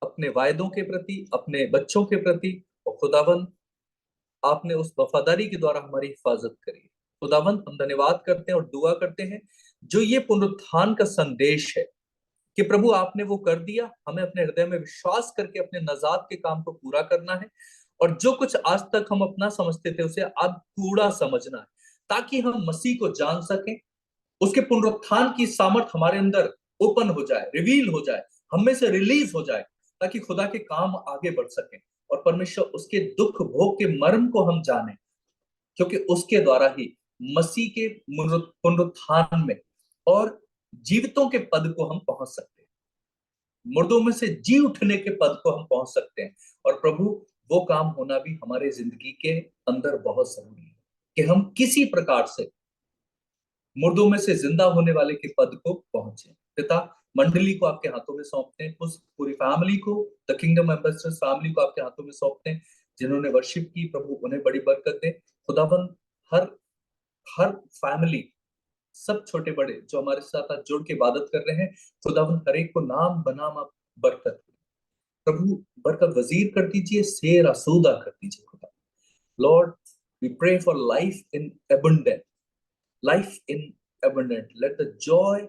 अपने वायदों के प्रति, अपने बच्चों के प्रति, और खुदावंद आपने उस वफादारी के द्वारा हमारी हिफाजत करी। खुदावंद, हम धन्यवाद करते हैं और दुआ करते हैं, जो ये पुनरुत्थान का संदेश है कि प्रभु आपने वो कर दिया, हमें अपने हृदय में विश्वास करके अपने नजात के काम को पूरा करना है, और जो कुछ आज तक हम अपना समझते थे उसे अब कूड़ा समझना है, ताकि हम मसीह को जान सकें, उसके पुनरुत्थान की सामर्थ हमारे अंदर ओपन हो जाए, रिवील हो जाए, हम में से रिलीज हो जाए, ताकि खुदा के काम आगे बढ़ सके और परमेश्वर उसके दुख भोग के मर्म को हम जाने, क्योंकि उसके द्वारा ही मसीह के पुनरुत्थान में और जीवितों के पद को हम पहुंच सकते हैं, मुर्दों में से जी उठने के पद को हम पहुंच सकते हैं। और प्रभु, वो काम होना भी हमारे जिंदगी के अंदर बहुत जरूरी है, कि हम किसी प्रकार से मुर्दों में से जिंदा होने वाले के पद को पहुंचे। पिता, मंडली को आपके हाथों में सौंपते हैं, उस पूरी फैमिली को, द किंगडम एम्बेसडर्स फैमिली को आपके हाथों में सौंपते हैं, जिन्होंने वर्शिप की। प्रभु, उन्हें बड़ी बरकत दे। खुदावंद, हर हर फैमिली, सब छोटे बड़े जो हमारे साथ आज जुड़ के इबादत कर रहे हैं, खुदावंद हर एक को नाम बनाम आप बरकत प्रभु, बरकत वजीर कर दीजिए, शेर आसूदा कर दीजिए। खुदा Lord, we pray for life in abundant, life in abundant. Let the joy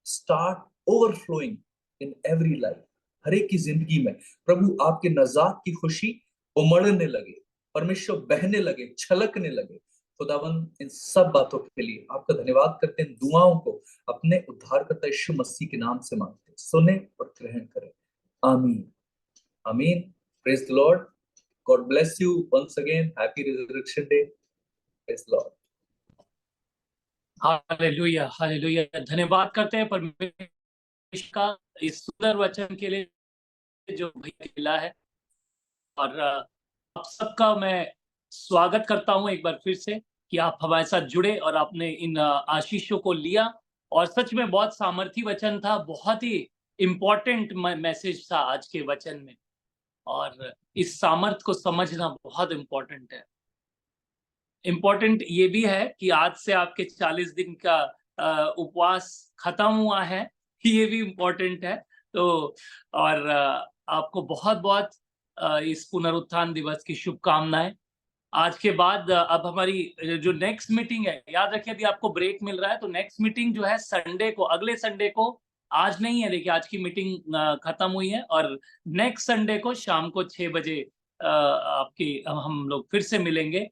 start overflowing in every life. हर एक की जिंदगी में प्रभु आपके नजात की खुशी उमड़ने लगे, परमेश्वर बहने लगे, छलकने लगे। खुदावंद, इन सब बातों के लिए आपका धन्यवाद करते हैं। दुआओं को अपने उद्धारकर्ता यीशु मसीह के नाम से मांगते हैं, सुने और ग्रहण करें। आमीन, आमीन। Praise the Lord. God bless you once again. Happy resurrection day. Praise the Lord. Hallelujah, hallelujah. धन्यवाद करते हैं परमेश्वर का इस सुंदर वचन के लिए जो भैया मिला है, और आप सबका मैं स्वागत करता हूं एक बार फिर से कि आप हमारे साथ जुड़े और आपने इन आशीषों को लिया। और सच में बहुत सामर्थी वचन था, बहुत ही इम्पोर्टेंट मैसेज था आज के वचन में, और इस सामर्थ को समझना बहुत इम्पोर्टेंट है। इम्पोर्टेंट ये भी है कि आज से आपके 40 दिन का उपवास खत्म हुआ है, ये भी इम्पोर्टेंट है। तो और आपको बहुत बहुत इस पुनरुत्थान दिवस की शुभकामनाएं। आज के बाद अब हमारी जो नेक्स्ट मीटिंग है, याद रखिए यदि आपको ब्रेक मिल रहा है तो नेक्स्ट मीटिंग जो है संडे को, अगले संडे को, आज नहीं है, देखिए आज की मीटिंग खत्म हुई है और नेक्स्ट संडे को शाम को 6 बजे आपकी हम लोग फिर से मिलेंगे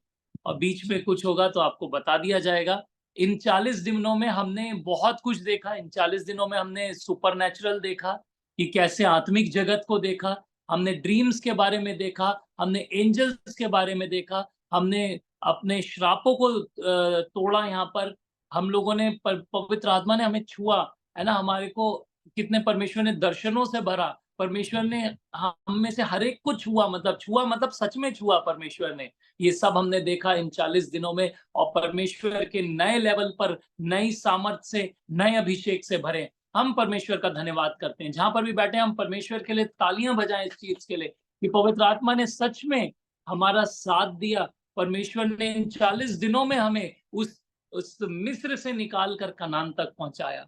और बीच में कुछ होगा तो आपको बता दिया जाएगा। इन 40 दिनों में हमने बहुत कुछ देखा। इन 40 दिनों में हमने सुपरनैचुरल देखा कि कैसे आत्मिक जगत को देखा, हमने ड्रीम्स के बारे में देखा, हमने एंजल्स के बारे में देखा, हमने अपने श्रापों को तोड़ा। यहाँ पर हम लोगों ने पवित्र आत्मा ने हमें छुआ, है ना, हमारे को कितने परमेश्वर ने दर्शनों से भरा, परमेश्वर ने हम में से हर एक को छुआ, मतलब सच में छुआ परमेश्वर ने। ये सब हमने देखा इन 40 दिनों में और परमेश्वर के नए लेवल पर नई सामर्थ से, नए अभिषेक से भरे। हम परमेश्वर का धन्यवाद करते हैं। जहां पर भी बैठे हम परमेश्वर के लिए तालियां बजाएं इस चीज के लिए कि पवित्र आत्मा ने सच में हमारा साथ दिया। परमेश्वर ने इन 40 दिनों में हमें उस मिस्र से निकाल कर कनान तक पहुंचाया।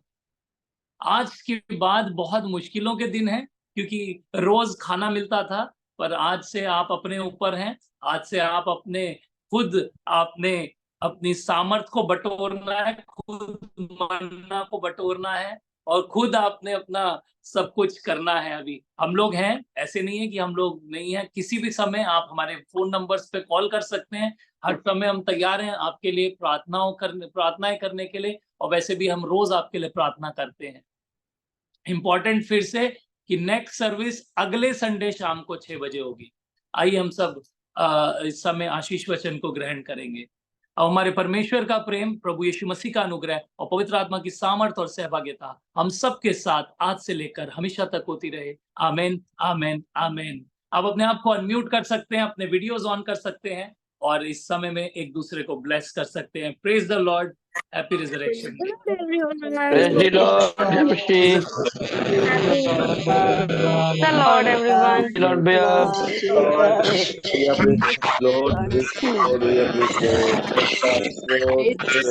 आज के बाद बहुत मुश्किलों के दिन हैं क्योंकि रोज खाना मिलता था, पर आज से आप अपने ऊपर हैं। आज से आप आपने अपनी सामर्थ को बटोरना है, खुद मन्ना को बटोरना है और खुद आपने अपना सब कुछ करना है। अभी हम लोग हैं, ऐसे नहीं है कि हम लोग नहीं है। किसी भी समय आप हमारे फोन नंबर्स पे कॉल कर सकते हैं। हर समय हम तैयार हैं आपके लिए प्रार्थनाएं करने के लिए और वैसे भी हम रोज आपके लिए प्रार्थना करते हैं। इंपॉर्टेंट फिर से कि नेक्स्ट सर्विस अगले संडे शाम को 6 बजे होगी। आइए हम सब इस समय आशीष वचन को ग्रहण करेंगे। और हमारे परमेश्वर का प्रेम, प्रभु यीशु मसीह का अनुग्रह और पवित्र आत्मा की सामर्थ और सहभागिता हम सबके साथ आज से लेकर हमेशा तक होती रहे। आमेन, आमेन, आमेन। आप अपने आप को अनम्यूट कर सकते हैं, अपने वीडियोज ऑन कर सकते हैं और इस समय में एक दूसरे को ब्लेस कर सकते हैं। Praise the Lord, happy resurrection day. Praise the Lord, Jamshi. The Lord, everyone. Lord, भैया. We appreciate Lord, we appreciate Lord.